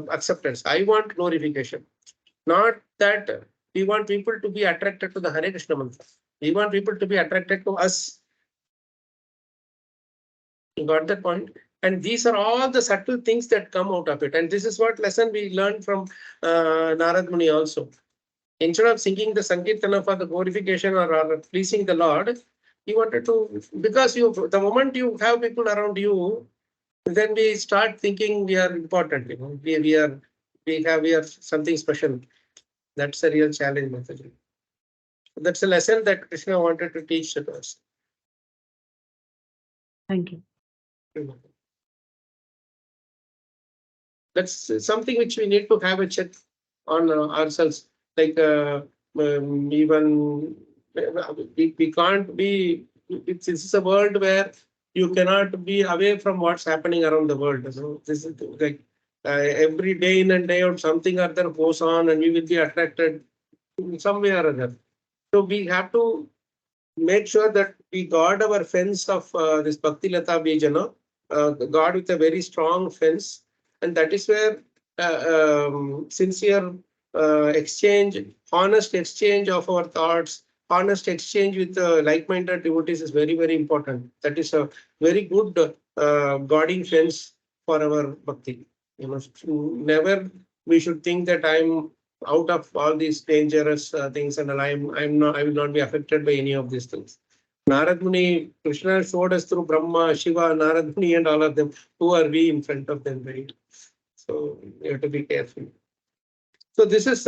Speaker 1: acceptance. I want glorification. Not that we want people to be attracted to the Hare Krishna mantra. We want people to be attracted to us. You got that point? And these are all the subtle things that come out of it. And this is what lesson we learned from Narada Muni also. Instead of singing the Sankirtana for the glorification or pleasing the Lord, he wanted to, because the moment you have people around you, then we start thinking we are important, we are something special. That's a real challenge, Mataji. That's a lesson that Krishna wanted to teach to us.
Speaker 4: Thank you.
Speaker 1: That's something which we need to have a check on ourselves. Like even we can't be. This is a world where you cannot be away from what's happening around the world. So this is like every day in and day out, something or other goes on, and we will be attracted in some way or other. So we have to make sure that we guard our fence of this Bhakti Lata Bijana, guard with a very strong fence, and that is where sincere exchange, honest exchange of our thoughts, honest exchange with like-minded devotees is very, very important. That is a very good guarding fence for our bhakti. Never we should think that I'm out of all these dangerous things, and I will not be affected by any of these things. Narad Muni, Krishna showed us through Brahma, Shiva, Narad Muni, and all of them. Who are we in front of them, right? So you have to be careful. So this is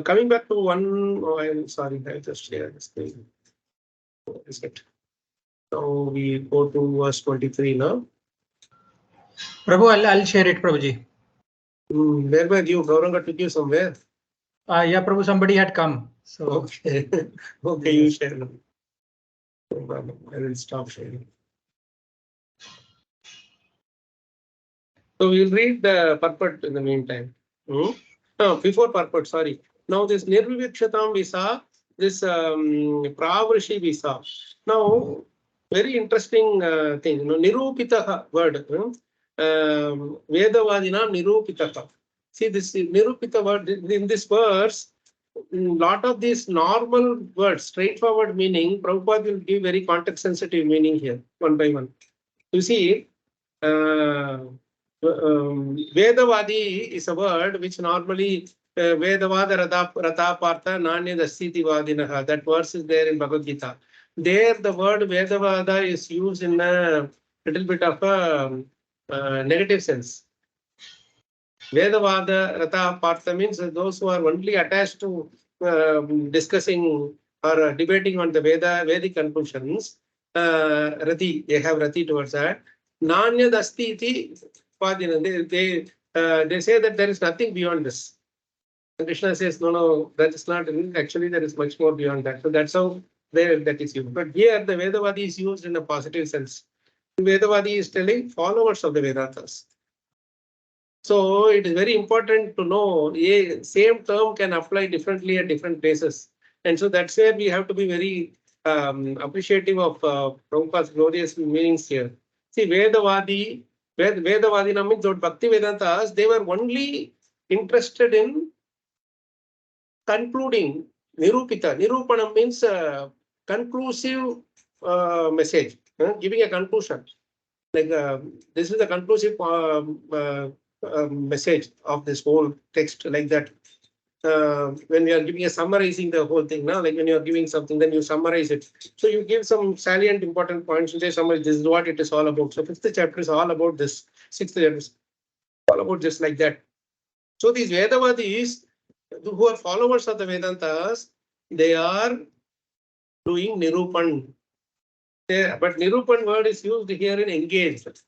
Speaker 1: coming back to one. Oh, I'm sorry, I just shared this thing. What is it? Now we go to verse 23 now.
Speaker 2: Prabhu, I'll share it, Prabhuji.
Speaker 1: Where were you? Gauranga took you somewhere.
Speaker 2: Yeah, Prabhu, somebody had come. So
Speaker 1: okay, okay, you share now. No problem. I will stop sharing. So we'll read the purport in the meantime. No, before purport, sorry. Now this Nirvivikshatam we saw, this Pravrishi we saw. Now, very interesting thing, Nirupitaha word. Vedavadina Nirupitaha. See this Nirupita word in this verse, lot of these normal words, straightforward meaning, Prabhupada will give very context sensitive meaning here, one by one. You see, Vedavadi is a word which normally Vedavada Rata Partha Nanya Dasiti Vadinaha. That verse is there in Bhagavad Gita. There, the word Vedavada is used in a little bit of a negative sense. Vedavada Rata Partha means those who are only attached to discussing or debating on the Vedic conclusions. Rati, they have Rati towards that. Nanya Dasti iti Padina. They say that there is nothing beyond this. And Krishna says, no, that is not. Actually, there is much more beyond that. So that's how that is used. But here, the Vedavadi is used in a positive sense. Vedavadi is telling followers of the Vedantas. So it is very important to know a same term can apply differently at different places. And so that's where we have to be very appreciative of Prabhupada's glorious meanings here. See, Vedavadi means those Bhakti Vedantas, they were only interested in concluding Nirupita. Nirupanam means conclusive message, giving a conclusion. Like this is the conclusive message of this whole text, like that. When we are giving a summarizing the whole thing, now, like when you are giving something, then you summarize it. So you give some salient important points and say, summarize, this is what it is all about. So 5th chapter is all about this. 6th chapter is all about just like that. So these Vedavadis, who are followers of the Vedantas, they are doing Nirupan. But Nirupan word is used here in engaged.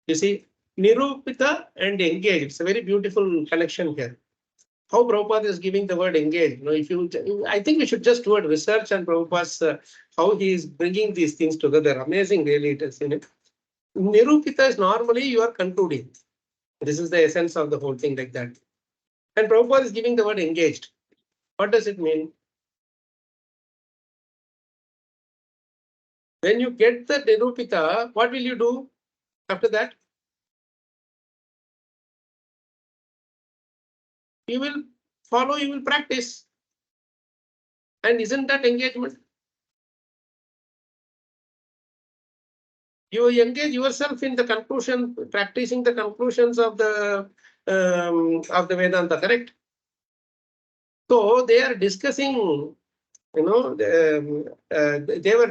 Speaker 1: You see, Nirupita and engage. It's a very beautiful connection here. How Prabhupada is giving the word engage. I think we should just do a research on Prabhupada's how he is bringing these things together. Amazing, really, it is. Nirupita is normally you are concluding. This is the essence of the whole thing, like that. And Prabhupada is giving the word engaged. What does it mean? When you get the Nirupita, what will you do after that? You will follow, you will practice. And isn't that engagement? You engage yourself in the conclusion, practicing the conclusions of the Vedanta, correct? So they are discussing, they were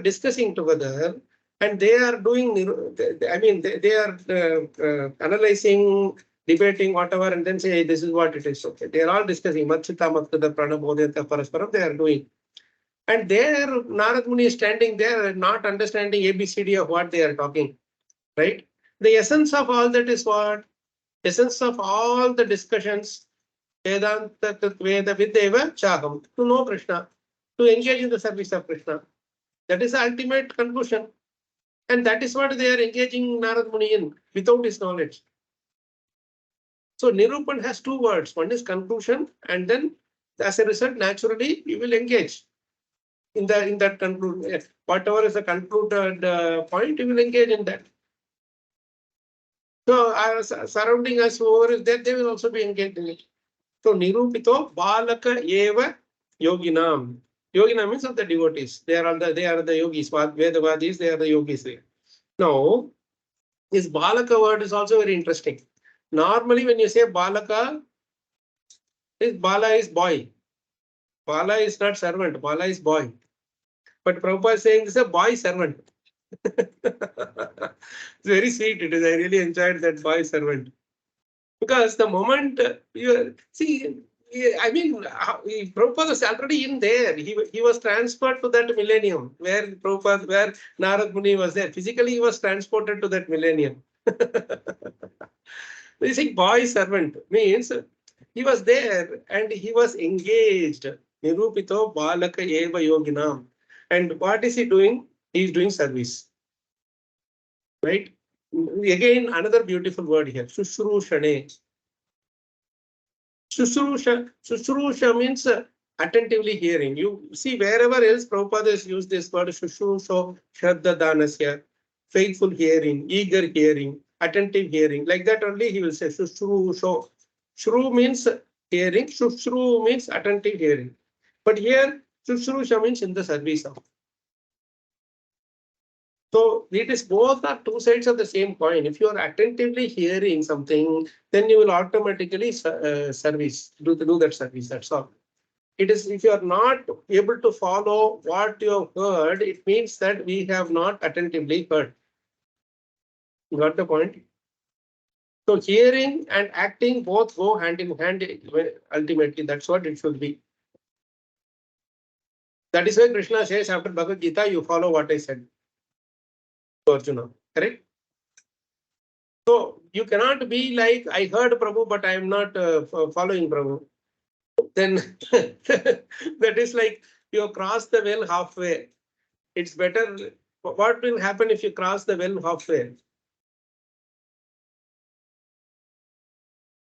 Speaker 1: discussing together, and they are doing, I mean, they are analyzing, debating, whatever, and then say, hey, this is what it is. Okay, they are all discussing. Matchita Matkada Pranabodhyata Parasparam, they are doing. And there, Narad Muni is standing there, not understanding ABCD of what they are talking, right? The essence of all that is what? Essence of all the discussions, Vedanta Veda Videva Chaham, to know Krishna, to engage in the service of Krishna. That is the ultimate conclusion. And that is what they are engaging Narad Muni in, without his knowledge. So Nirupan has two words. One is conclusion, and then as a result, naturally, you will engage in that conclude. Whatever is the concluded point, you will engage in that. So surrounding us, whoever is there, they will also be engaged in it. So Nirupito Balaka Eva Yoginam. Yoginam means of the devotees. They are the yogis. Vedavadis, they are the yogis there. Now, this Balaka word is also very interesting. Normally, when you say Balaka, Bala is boy. Bala is not servant. Bala is boy. But Prabhupada is saying this is a boy servant. It's very sweet. It is. I really enjoyed that boy servant. Because the moment you see, I mean, Prabhupada was already in there. He was transferred to that millennium where Prabhupada, where Narad Muni was there. Physically, he was transported to that millennium. You see, boy servant means he was there and he was engaged. Nirupito balaka eva yoginam. And what is he doing? He is doing service. Right? Again, another beautiful word here. Shushrushane. Shushrusha means attentively hearing. You see, wherever else Prabhupada has used this word, Shushrusha Shraddha Danasya, faithful hearing, eager hearing, attentive hearing. Like that only he will say Shushrusha. Shru means hearing, Shushru means attentive hearing. But here, Shushrusha means in the service of. So it is both are two sides of the same coin. If you are attentively hearing something, then you will automatically do that service. That's all. It is if you are not able to follow what you have heard, it means that we have not attentively heard. You got the point? So hearing and acting both go hand in hand. Ultimately, that's what it should be. That is why Krishna says after Bhagavad Gita, you follow what I said to Arjuna. Correct? So you cannot be like, I heard Prabhu, but I am not following Prabhu. Then that is like you cross the well halfway. It's better. What will happen if you cross the well halfway?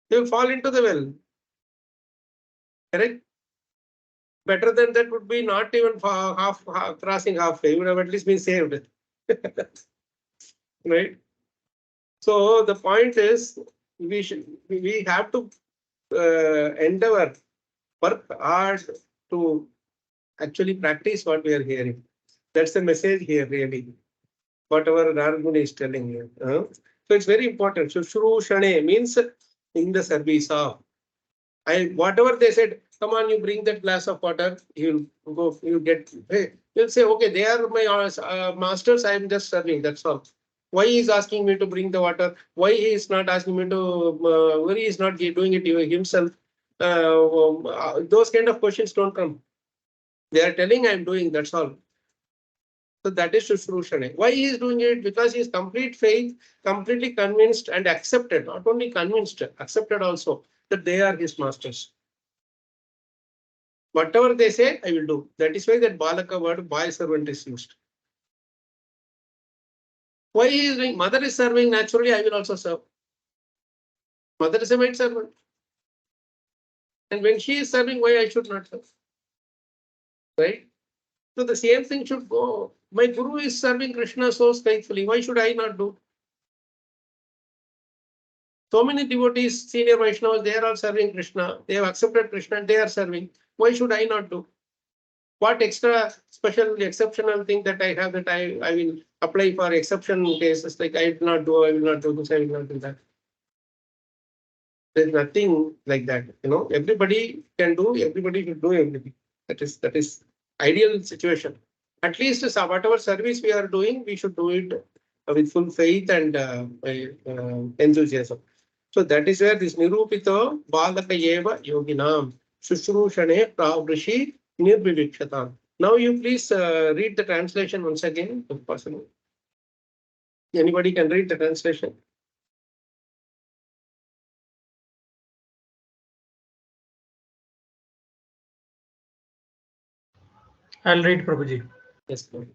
Speaker 1: You will fall into the well. Correct? Better than that would be not even crossing halfway. You would have at least been saved. Right? So the point is, we have to endeavor, work hard to actually practice what we are hearing. That's the message here, really. Whatever Narad Muni is telling you. So it's very important. Shushrooshane means in the service of. Whatever they said, come on, you bring that glass of water, you'll go, you get, hey, you'll say, okay, they are my masters, I am just serving, that's all. Why he is asking me to bring the water? Why he is not asking me to, why he is not doing it himself? Those kind of questions don't come. They are telling I am doing, that's all. So that is Shushrushane. Why he is doing it? Because he is complete faith, completely convinced and accepted, not only convinced, accepted also that they are his masters. Whatever they say, I will do. That is why that Balaka word, boy servant is used. Why he is doing? Mother is serving, naturally I will also serve. Mother is a maid servant. And when she is serving, why I should not serve? Right? So the same thing should go. My Guru is serving Krishna so faithfully. Why should I not do? So many devotees, senior Vaishnavas, they are all serving Krishna. They have accepted Krishna and they are serving. Why should I not do? what extra special exceptional thing that I have that I will apply for exception cases, like I will not do this, I will not do that. There's nothing like that. Everybody can do, everybody will do everything. That is ideal situation. At least whatever service we are doing, we should do it with full faith and enthusiasm. So that is where this nirupito balaka eva yoginam shushrushane pravrishi nirvivikshatam. Now you please read the translation once again, if possible. Anybody can read the translation?
Speaker 2: I'll read, Prabhuji.
Speaker 1: Yes, Lord.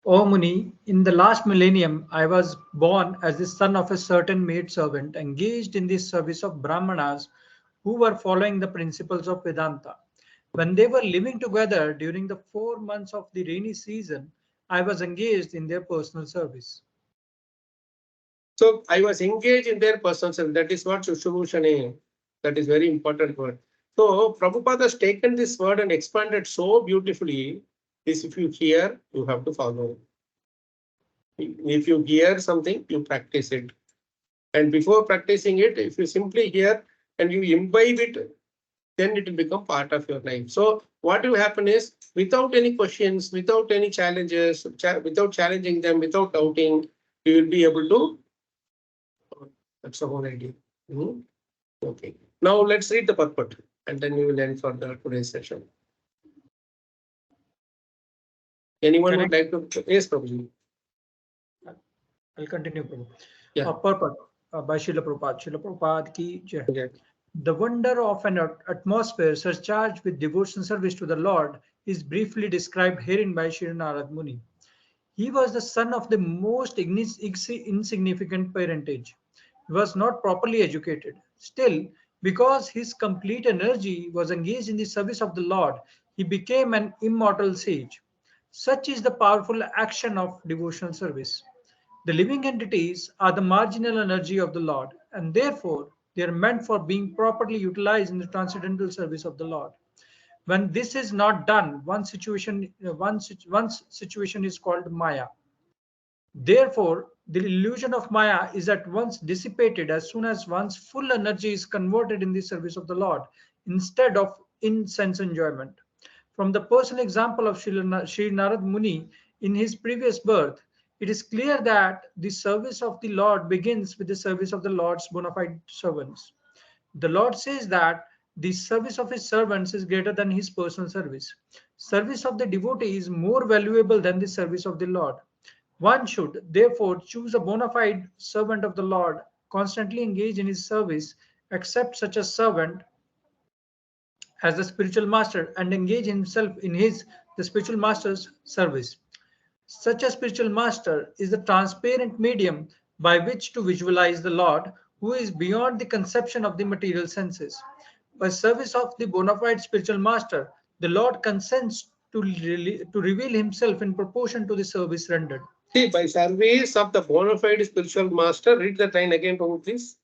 Speaker 2: O Muni, in the last millennium, I was born as the son of a certain maidservant engaged in the service of Brahmanas who were following the principles of Vedanta. When they were living together during the 4 months of the rainy season, I was engaged in their personal service.
Speaker 1: So I was engaged in their personal service. That is what Shushrubhushane, that is very important word. So Prabhupada has taken this word and expanded so beautifully. Is if you hear, you have to follow. If you hear something, you practice it. And before practicing it, if you simply hear and you imbibe it, then it will become part of your life. So what will happen is, without any questions, without any challenges, without challenging them, without doubting, you will be able to. That's the whole idea. Okay. Now let's read the purport, and then we will end for the today's session. Anyone would like to? Yes, Prabhuji.
Speaker 2: I'll continue, Prabhu.
Speaker 1: Yeah.
Speaker 2: Purport by Srila Prabhupada. Srila Prabhupada ki jai.
Speaker 1: Yeah.
Speaker 2: The wonder of an atmosphere surcharged with devotion service to the Lord is briefly described herein by Sri Narada Muni. He was the son of the most insignificant parentage. He was not properly educated. Still, because his complete energy was engaged in the service of the Lord, he became an immortal sage. Such is the powerful action of devotional service. The living entities are the marginal energy of the Lord, and therefore they are meant for being properly utilized in the transcendental service of the Lord. When this is not done, one situation is called Maya. Therefore, the illusion of Maya is at once dissipated as soon as one's full energy is converted in the service of the Lord, instead of in sense enjoyment. From the personal example of Sri Narada Muni in his previous birth, it is clear that the service of the Lord begins with the service of the Lord's bona fide servants. The Lord says that the service of his servants is greater than his personal service. Service of the devotee is more valuable than the service of the Lord. One should therefore choose a bona fide servant of the Lord, constantly engage in his service, accept such a servant as the spiritual master, and engage himself in the spiritual master's service. Such a spiritual master is the transparent medium by which to visualize the Lord, who is beyond the conception of the material senses. By service of the bona fide spiritual master, the Lord consents to reveal himself in proportion to the service rendered.
Speaker 1: See, by service of the bona fide spiritual master, read the line again, please.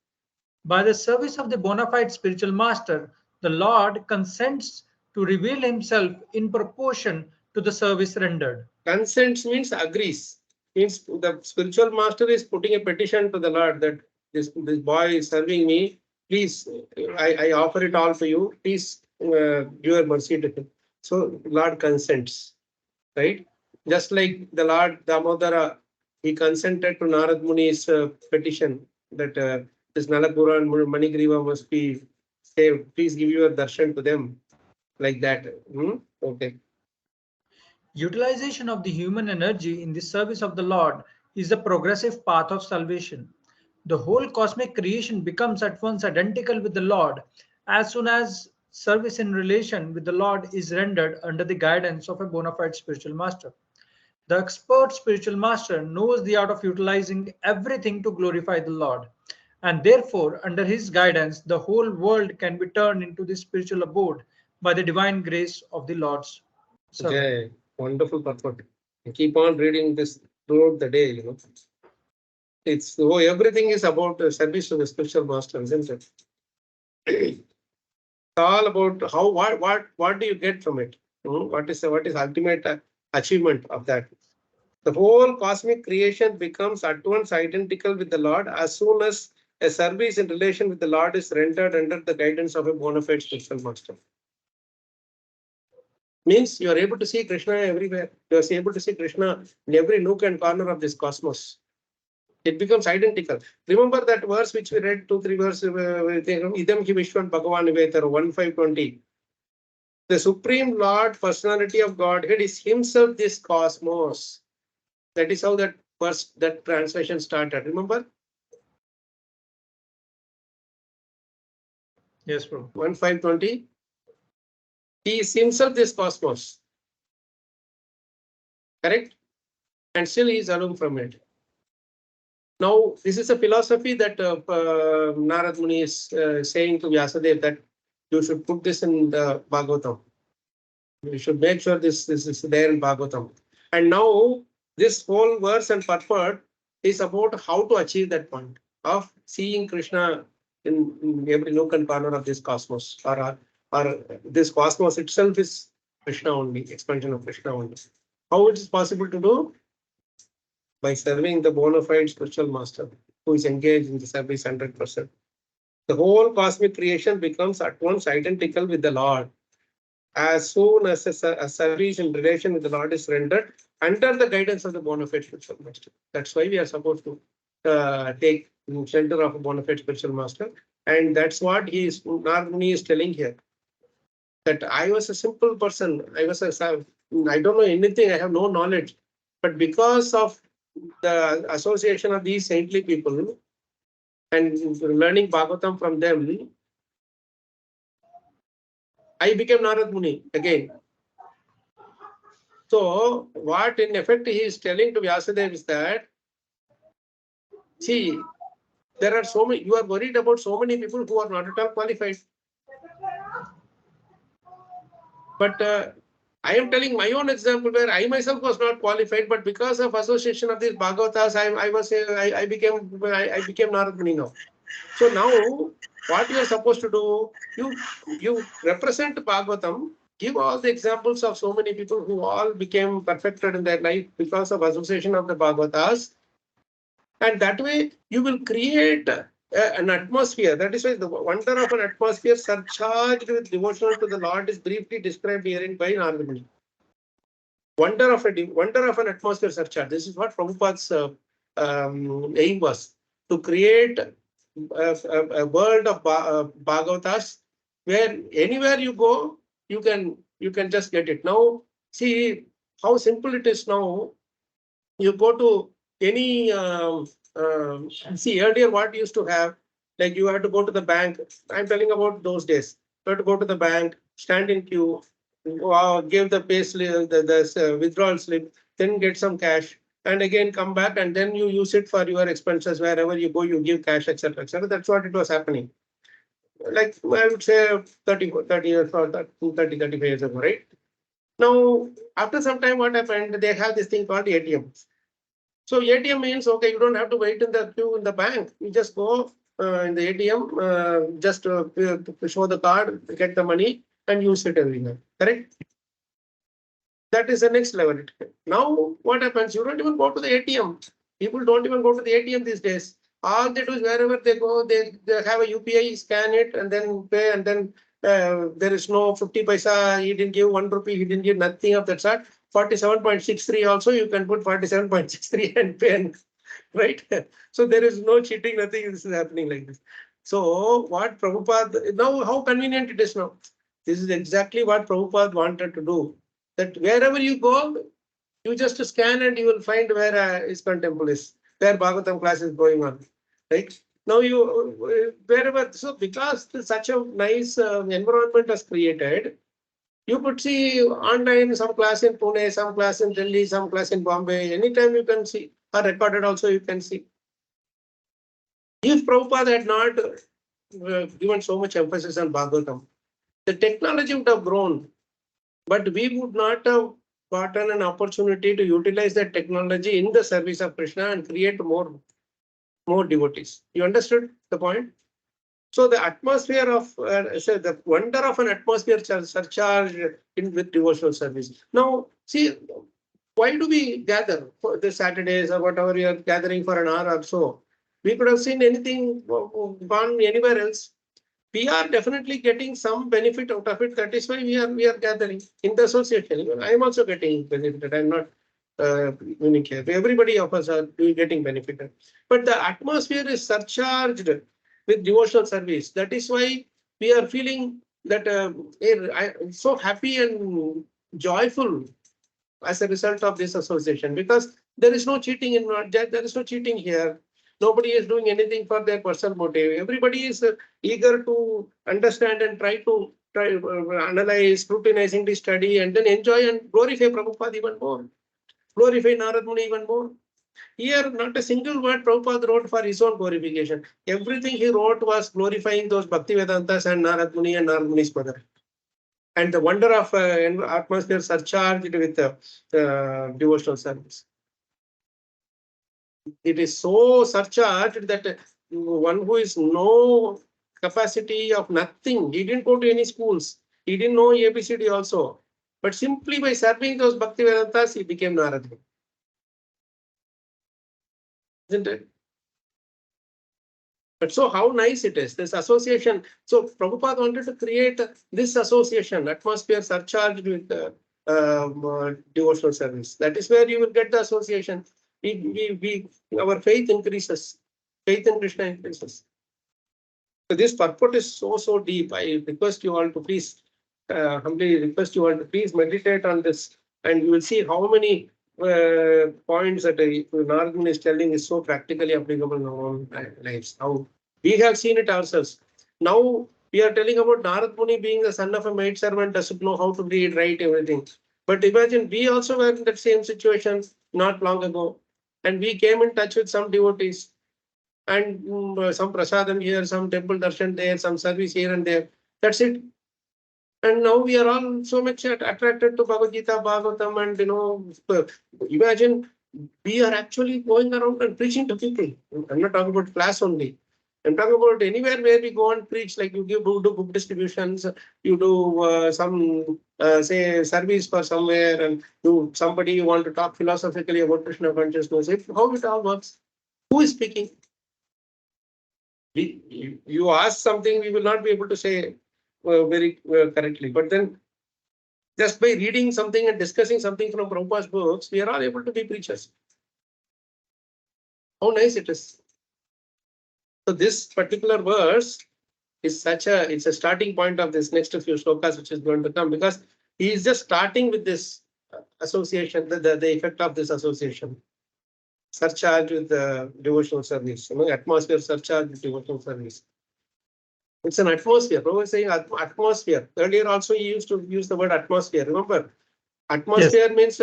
Speaker 2: By the service of the bona fide spiritual master, the Lord consents to reveal himself in proportion to the service rendered.
Speaker 1: Consents means agrees. Means the spiritual master is putting a petition to the Lord that this boy is serving me. Please, I offer it all for you. Please give your mercy to him. So Lord consents, right? Just like the Lord Damodara, he consented to Narad Muni's petition that this Nalapura and Manigriva must be saved. Please give your darshan to them. Like that. Okay.
Speaker 2: Utilization of the human energy in the service of the Lord is the progressive path of salvation. The whole cosmic creation becomes at once identical with the Lord as soon as service in relation with the Lord is rendered under the guidance of a bona fide spiritual master. The expert spiritual master knows the art of utilizing everything to glorify the Lord, and therefore, under his guidance, the whole world can be turned into the spiritual abode by the divine grace of the Lord's servant.
Speaker 1: Okay. Wonderful purport. Keep on reading this throughout the day, It's everything is about service to the spiritual master, isn't it? It's all about what do you get from it? What is ultimate achievement of that? The whole cosmic creation becomes at once identical with the Lord as soon as a service in relation with the Lord is rendered under the guidance of a bona fide spiritual master. Means you are able to see Krishna everywhere. You are able to see Krishna in every nook and corner of this cosmos. It becomes identical. Remember that verse which we read 2-3 verses, Idam ki Vishwan Bhagavan Nivetar 1:5-20. The Supreme Lord, personality of Godhead, is himself this cosmos. That is how that verse, that translation started. Remember?
Speaker 2: Yes, Prabhu.
Speaker 1: 1:5-20. He is himself this cosmos. Correct? And still he is alone from it. Now, this is a philosophy that Narada Muni is saying to Vyasadeva, that you should put this in the Bhagavatam. You should make sure this is there in Bhagavatam. And now, this whole verse and purport is about how to achieve that point of seeing Krishna in every nook and corner of this cosmos, or this cosmos itself is Krishna only, expansion of Krishna only. How it is possible to do? By serving the bona fide spiritual master who is engaged in the service 100%. The whole cosmic creation becomes at once identical with the Lord as soon as a service in relation with the Lord is rendered under the guidance of the bona fide spiritual master. That's why we are supposed to take shelter of a bona fide spiritual master. And that's what Narada Muni is telling here. That I was a simple person. I don't know anything. I have no knowledge. But because of the association of these saintly people and learning Bhagavatam from them, I became Narada Muni again. So what in effect he is telling to Vyasadeva is that, see, there are so many, you are worried about so many people who are not at all qualified. But I am telling my own example where I myself was not qualified, but because of association of these Bhagavatas, I became Narada Muni now. So now, what you are supposed to do, you represent Bhagavatam, give all the examples of so many people who all became perfected in their life because of association of the Bhagavatas, and that way you will create an atmosphere. That is why the wonder of an atmosphere surcharged with devotion to the Lord is briefly described herein by Narada Muni. Wonder of an atmosphere surcharge. This is what Prabhupada's aim was, to create a world of Bhagavatas where anywhere you go, you can just get it. Now, see how simple it is now. You go to any, see earlier what used to have, like you had to go to the bank. I'm telling about those days. You had to go to the bank, stand in queue, give the pay slip, the withdrawal slip, then get some cash, and again come back, and then you use it for your expenses. Wherever you go, you give cash, etc., etc. That's what it was happening. Like I would say 30 years or 35 years ago, right? Now, after some time, what happened? They have this thing called ATM. So ATM means, okay, you don't have to wait in the queue in the bank. You just go in the ATM, just show the card, get the money, and use it everywhere. Correct? That is the next level. Now, what happens? You don't even go to the ATM. People don't even go to the ATM these days. All they do is wherever they go, they have a UPI, scan it, and then pay, and then there is no 50 paisa. He didn't give 1 rupee. He didn't give nothing of that sort. 47.63 also, you can put 47.63 and pay, right? So there is no cheating, nothing. This is happening like this. So what Prabhupada, now how convenient it is now. This is exactly what Prabhupada wanted to do. That wherever you go, you just scan and you will find where ISKCON temple is, where Bhagavatam class is going on, right? Now you, wherever, so because such a nice environment was created, you could see online some class in Pune, some class in Delhi, some class in Bombay. Anytime you can see, or recorded also you can see. If Prabhupada had not given so much emphasis on Bhagavatam, the technology would have grown, but we would not have gotten an opportunity to utilize that technology in the service of Krishna and create more devotees. You understood the point? So the atmosphere of, so the wonder of an atmosphere surcharged in with devotional service. Now, see, why do we gather for the Saturdays or whatever we are gathering for an hour or so? We could have seen anything gone anywhere else. We are definitely getting some benefit out of it. That is why we are gathering in the association. Even I am also getting benefited. I am not unique here. Everybody of us are getting benefited. But the atmosphere is surcharged with devotional service. That is why we are feeling that I am so happy and joyful as a result of this association, because there is no cheating in there is no cheating here. Nobody is doing anything for their personal motive. Everybody is eager to understand and try analyze, scrutinizing the study, and then enjoy and glorify Prabhupada even more, glorify Narada Muni even more. Here, not a single word Prabhupada wrote for his own glorification. Everything he wrote was glorifying those Bhaktivedantas and Narada Muni and Narada Muni's mother. And the wonder of atmosphere surcharged with devotional service. It is so surcharged that one who is no capacity of nothing, he didn't go to any schools, he didn't know ABCD also, but simply by serving those Bhaktivedantas, he became Narada. Isn't it? But so how nice it is, this association. So Prabhupada wanted to create this association, atmosphere surcharged with devotional service. That is where you will get the association. Our faith increases. Faith in Krishna increases. So this purport is so deep. I request you all to please, humbly request you all to please meditate on this, and you will see how many points that Narada Muni is telling is so practically applicable in our own lives. How we have seen it ourselves. Now we are telling about Narada Muni being the son of a maid servant, doesn't know how to read, write, everything. But imagine we also were in that same situation not long ago, and we came in touch with some devotees, and some prasadam here, some temple darshan there, some service here and there. That's it. And now we are all so much attracted to Bhagavad Gita, Bhagavatam, and imagine we are actually going around and preaching to people. I'm not talking about class only. I'm talking about anywhere where we go and preach, like you do book distributions, you do some say service for somewhere, and somebody you want to talk philosophically about Krishna consciousness. How it all works? Who is speaking? You ask something, we will not be able to say very correctly. But then, just by reading something and discussing something from Prabhupada's books, we are all able to be preachers. How nice it is. So this particular verse is it's a starting point of this next few shlokas which is going to come, because he is just starting with this association, the effect of this association. Surcharged with the devotional service, atmosphere surcharged with devotional service. It's an atmosphere. Prabhupada is saying atmosphere. Earlier also he used to use the word atmosphere. Remember, atmosphere means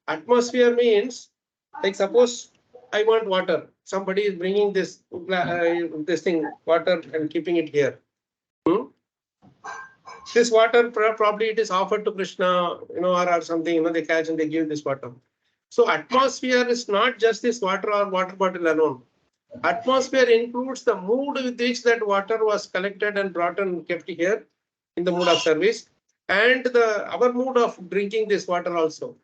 Speaker 1: atmosphere means, like, suppose I want water. Somebody is bringing this thing, water, and keeping it here. This water probably it is offered to Krishna, or something. They catch and they give this water. So atmosphere is not just this water or water bottle alone. Atmosphere includes the mood with which that water was collected and brought and kept here in the mood of service, and our mood of drinking this water also.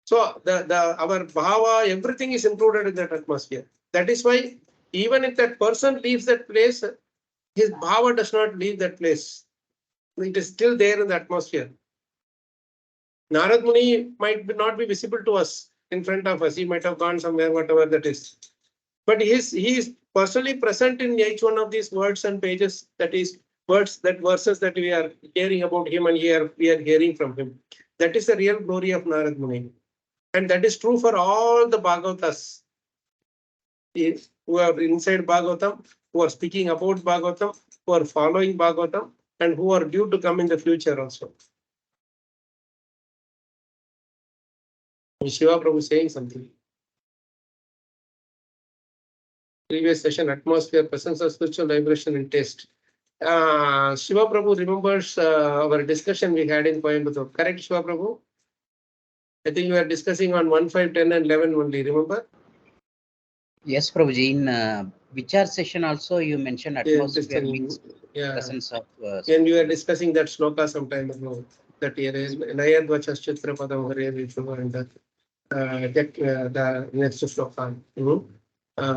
Speaker 1: So our bhava, everything is included in that atmosphere. That is why even if that person leaves that place, his bhava does not leave that place. It is still there in the atmosphere. Narada Muni might not be visible to us in front of us. He might have gone somewhere, whatever that is. But he is personally present in each one of these words and pages. That is verses that we are hearing about him, and here we are hearing from him. That is the real glory of Narada Muni. And that is true for all the Bhagavatas who are inside Bhagavatam, who are speaking about Bhagavatam, who are following Bhagavatam, and who are due to come in the future also. Shiva Prabhu saying something. Previous session, atmosphere, presence of spiritual vibration and taste. Shiva Prabhu remembers our discussion we had in Coimbatore. Correct, Shiva Prabhu? I think we were discussing on 1, 5, 10 and 11 only, remember?
Speaker 9: Yes, Prabhuji, in Vichar session also you mentioned atmosphere means
Speaker 1: yeah.
Speaker 9: presence of.
Speaker 1: When we were discussing that sloka some time ago, that here is Nayadvachashchitra Padam Hare Vishnu and the next sloka.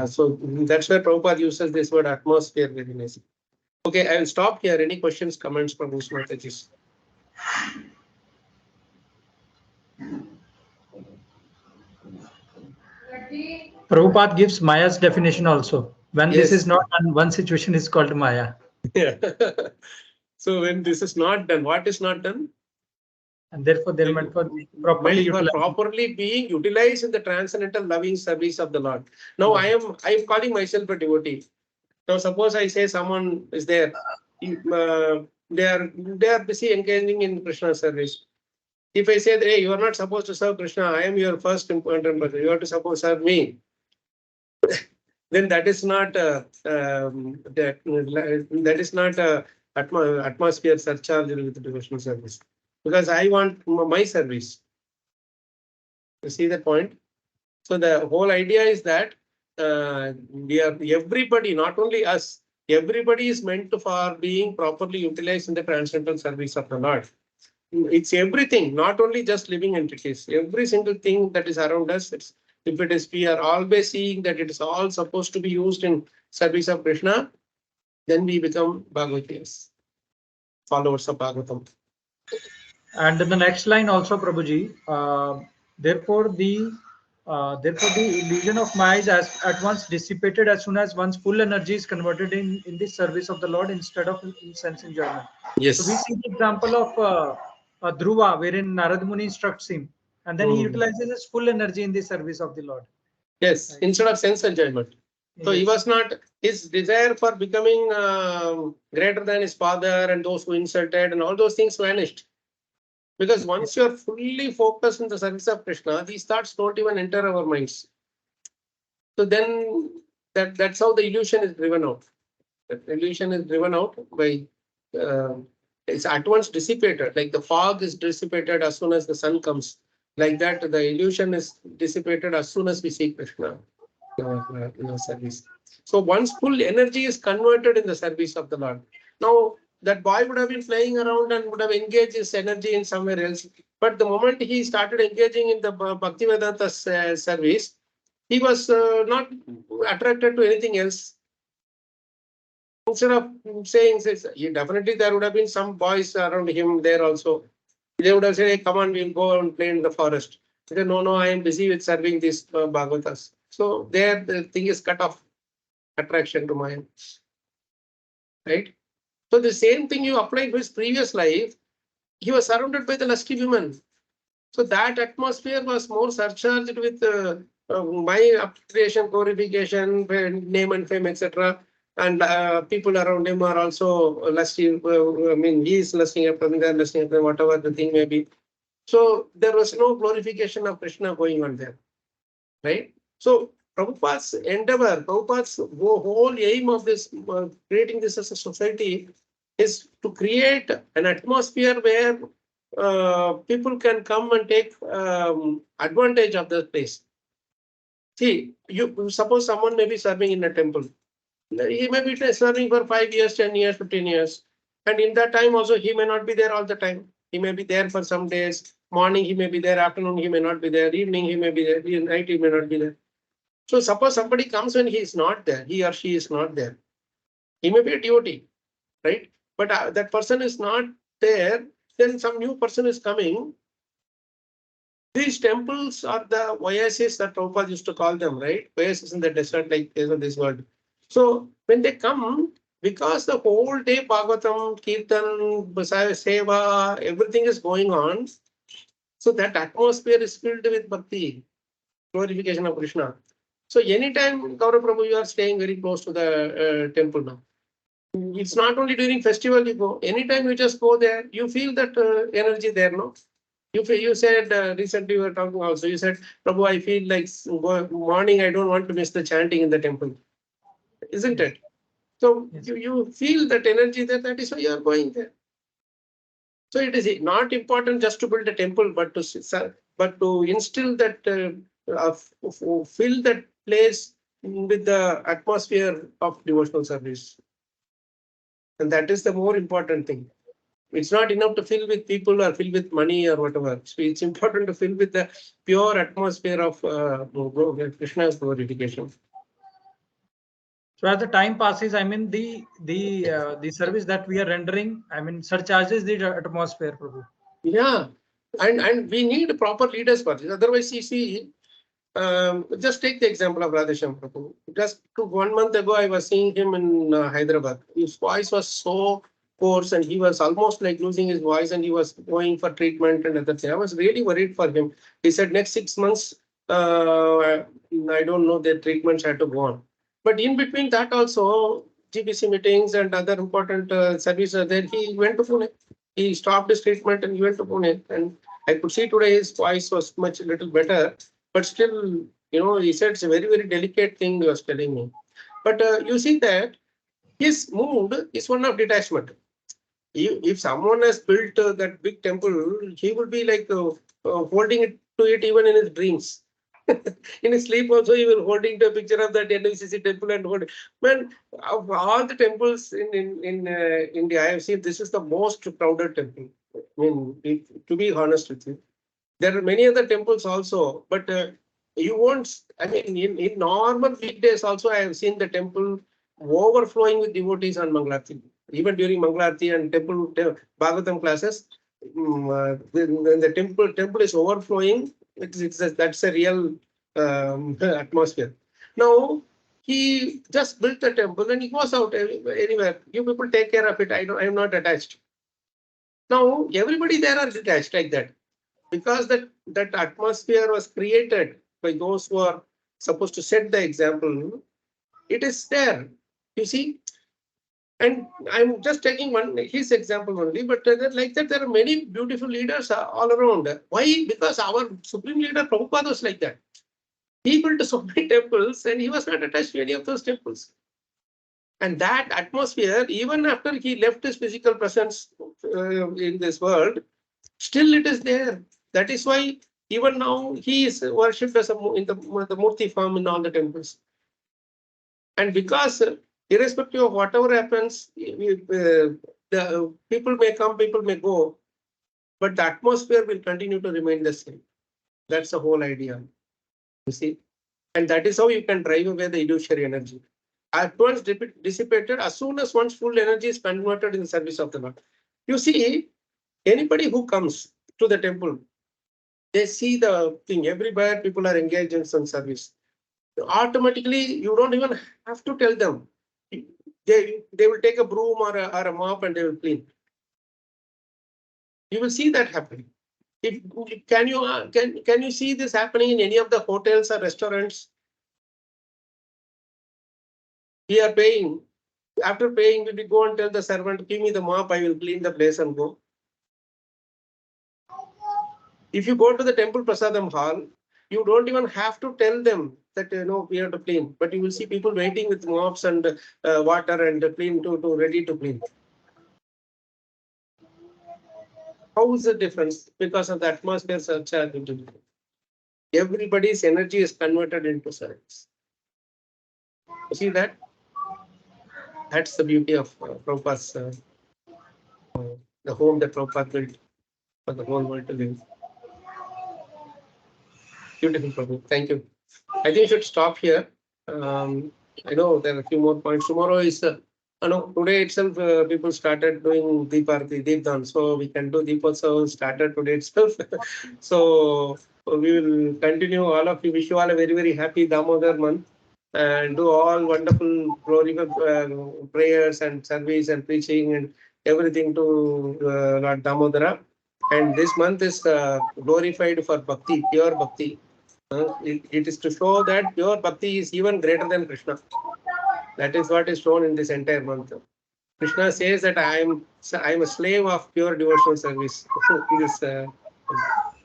Speaker 1: So that's why Prabhupada uses this word atmosphere very nicely. Okay, I will stop here. Any questions, comments from Usmataji?
Speaker 2: Prabhupada gives Maya's definition also. When this
Speaker 1: Yes.
Speaker 2: is not done, one situation is called Maya.
Speaker 1: Yeah. So when this is not done, what is not done?
Speaker 2: And therefore, they're meant for properly
Speaker 1: properly being utilized in the transcendental loving service of the Lord. Now I am calling myself a devotee. Now suppose I say someone is there, they are busy engaging in Krishna service. If I say, hey, you are not supposed to serve Krishna, I am your first important person. You have to suppose serve me. Then that is not that is not atmosphere surcharge with devotional service, because I want my service. You see the point? So the whole idea is that we are everybody, not only us, everybody is meant for being properly utilized in the transcendental service of the Lord. It's everything, not only just living entities. Every single thing that is around us, if it is, we are always seeing that it is all supposed to be used in service of Krishna, then we become Bhagavatas, followers of Bhagavatam.
Speaker 2: And in the next line also, Prabhuji, therefore the illusion of Maya is at once dissipated as soon as one's full energy is converted in the service of the Lord instead of in sense enjoyment.
Speaker 1: Yes.
Speaker 2: So we see the example of Dhruva, wherein Narada Muni instructs him, and then he utilizes his full energy in the service of the Lord.
Speaker 1: Yes, right. Instead of sense enjoyment. So yes. He was not, his desire for becoming greater than his father and those who insulted and all those things vanished. Because once you are fully focused in the service of Krishna, these thoughts don't even enter our minds. So then that's how the illusion is driven out. That illusion is driven out by it's at once dissipated, like the fog is dissipated as soon as the sun comes. Like that, the illusion is dissipated as soon as we see Krishna in our service. So one's full energy is converted in the service of the Lord. Now, that boy would have been flying around and would have engaged his energy in somewhere else. But the moment he started engaging in the Bhaktivedanta service, he was not attracted to anything else. Instead of saying, definitely there would have been some boys around him there also. They would have said, hey, come on, we'll go and play in the forest. He said, no, I am busy with serving these Bhagavatas. So there the thing is cut off, attraction to Maya. Right? So the same thing you applied to his previous life, he was surrounded by the lusty women. So that atmosphere was more surcharged with my appreciation, glorification, name and fame, etc. And people around him are also lusty. I mean, he is lusting after them, they are lusting after them, whatever the thing may be. So there was no glorification of Krishna going on there. Right? So Prabhupada's endeavor, Prabhupada's whole aim of this creating this as a society is to create an atmosphere where people can come and take advantage of the place. See, you suppose someone may be serving in a temple. He may be serving for 5 years, 10 years, 15 years. And in that time also, he may not be there all the time. He may be there for some days. Morning, he may be there. Afternoon, he may not be there. Evening, he may be there. Night, he may not be there. So suppose somebody comes when he is not there. He or she is not there. He may be a devotee, right? But that person is not there. Then some new person is coming. These temples are the oases that Prabhupada used to call them, right? Oases in the desert, like this word. So when they come, because the whole day Bhagavatam, Kirtan, Seva, everything is going on. So that atmosphere is filled with bhakti, glorification of Krishna. So anytime, Gaurav Prabhu, you are staying very close to the temple now. It's not only during festival you go. Anytime you just go there, you feel that energy there, no? You said recently we were talking also. You said, Prabhu, I feel like morning. I don't want to miss the chanting in the temple, isn't it? So yes. you feel that energy there. That is why you are going there. So it is not important just to build a temple, but to instill that, fill that place with the atmosphere of devotional service. And that is the more important thing. It's not enough to fill with people or fill with money or whatever. So it's important to fill with the pure atmosphere of Krishna's glorification.
Speaker 2: So as the time passes, I mean the service that we are rendering, I mean, surcharges the atmosphere, Prabhu.
Speaker 1: Yeah, and we need proper leaders for this. Otherwise, you see, just take the example of Radhesham Prabhu. Just 1 month ago, I was seeing him in Hyderabad. His voice was so hoarse and he was almost like losing his voice and he was going for treatment and other things. I was really worried for him. He said next 6 months, I don't know, the treatments had to go on. But in between that also, GBC meetings and other important services there, he went to Pune. He stopped his treatment and he went to Pune. And I could see today his voice was much little better. But still, he said it's a very, very delicate thing he was telling me. But you see that his mood is one of detachment. If someone has built that big temple, he would be like holding it to it even in his dreams. In his sleep also, he will holding the picture of that NVCC temple and hold. Man, of all the temples in India, I have seen this is the most crowded temple. I mean, to be honest with you. There are many other temples also, but you won't, I mean, in normal weekdays also, I have seen the temple overflowing with devotees on Mangalarti. Even during Mangalarti and Bhagavatam classes, the temple is overflowing. That's a real atmosphere. Now, he just built the temple and he goes out anywhere. You people take care of it. I'm not attached. Now, everybody there are detached like that. Because that atmosphere was created by those who are supposed to set the example, it is there, you see. And I'm just taking his example only, but like that, there are many beautiful leaders all around. Why? Because our supreme leader Prabhupada was like that. He built so many temples and he was not attached to any of those temples. And that atmosphere, even after he left his physical presence in this world, still it is there. That is why even now he is worshipped as in the Murti form in all the temples. And because irrespective of whatever happens, the people may come, people may go, but the atmosphere will continue to remain the same. That's the whole idea. You see, and that is how you can drive away the illusory energy. At once dissipated, as soon as one's full energy is converted in the service of the Lord. You see, anybody who comes to the temple, they see the thing. Everywhere people are engaged in some service. Automatically, you don't even have to tell them. They will take a broom or a mop and they will clean. You will see that happening. Can you see this happening in any of the hotels or restaurants? We are paying. After paying, we go and tell the servant, give me the mop, I will clean the place and go. If you go to the temple prasadam hall, you don't even have to tell them that we have to clean, but you will see people waiting with mops and water and clean to ready to clean. How is the difference? Because of the atmosphere surcharge. Everybody's energy is converted into service. You see that? That's the beauty of Prabhupada's the home that Prabhupada built for the whole world to live. Beautiful, Prabhu. Thank you. I think we should stop here. I know there are a few more points. Tomorrow is, today itself people started doing Deepdan. So we can do Deepotsav started today itself. So we will continue. All of you, wish you all a very, very happy Damodar month and do all wonderful glorious prayers and service and preaching and everything to Lord Damodara. And this month is glorified for Bhakti, pure Bhakti. It is to show that pure Bhakti is even greater than Krishna. That is what is shown in this entire month. Krishna says that I am a slave of pure devotional service.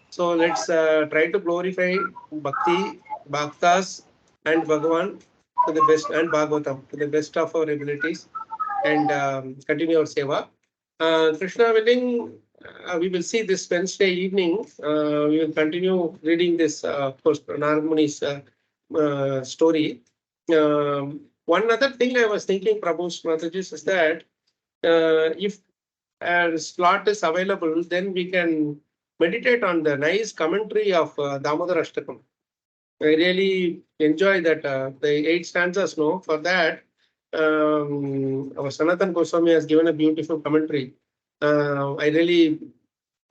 Speaker 1: So let's try to glorify Bhakti, Bhaktas and Bhagavan to the best, and Bhagavatam to the best of our abilities, and continue our seva. Krishna willing, we will see this Wednesday evening. We will continue reading this, of course, Narada Muni's story. One other thing I was thinking, Prabhu Mataji, is that if a slot is available, then we can meditate on the nice commentary of Damodar Ashtakam. I really enjoy that the 8 stanzas. No, for that our Sanatan Goswami has given a beautiful commentary. I really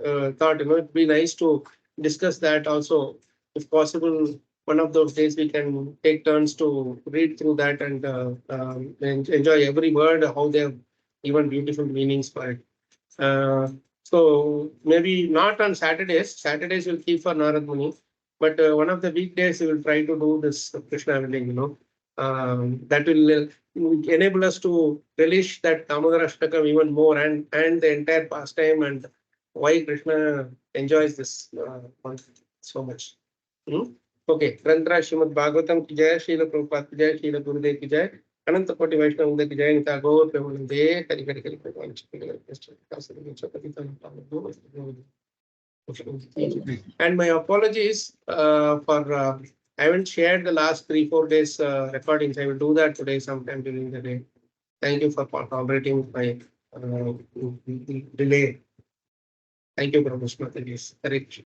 Speaker 1: thought it'd be nice to discuss that also. If possible, one of those days we can take turns to read through that and enjoy every word, how they have given beautiful meanings for it. So maybe not on Saturdays. Saturdays we'll keep for Narada Muni, but one of the weekdays we will try to do this Krishna reading. That will enable us to relish that Damodara Ashtakam even more and the entire pastime and why Krishna enjoys this so much. Okay, Grantha Srimad Bhagavatam ki jai, Srila Prabhupada ki jai, Srila Gurudev ki jai, Ananta Koti Vaishnava Vrinda ki jai, Nitya Gaur Premanande, Hari Hari Hari Hari. And my apologies for I haven't shared the last 3-4 days recordings. I will do that today sometime during the day. Thank you for tolerating my delay. Thank you, Prabhu Mataji.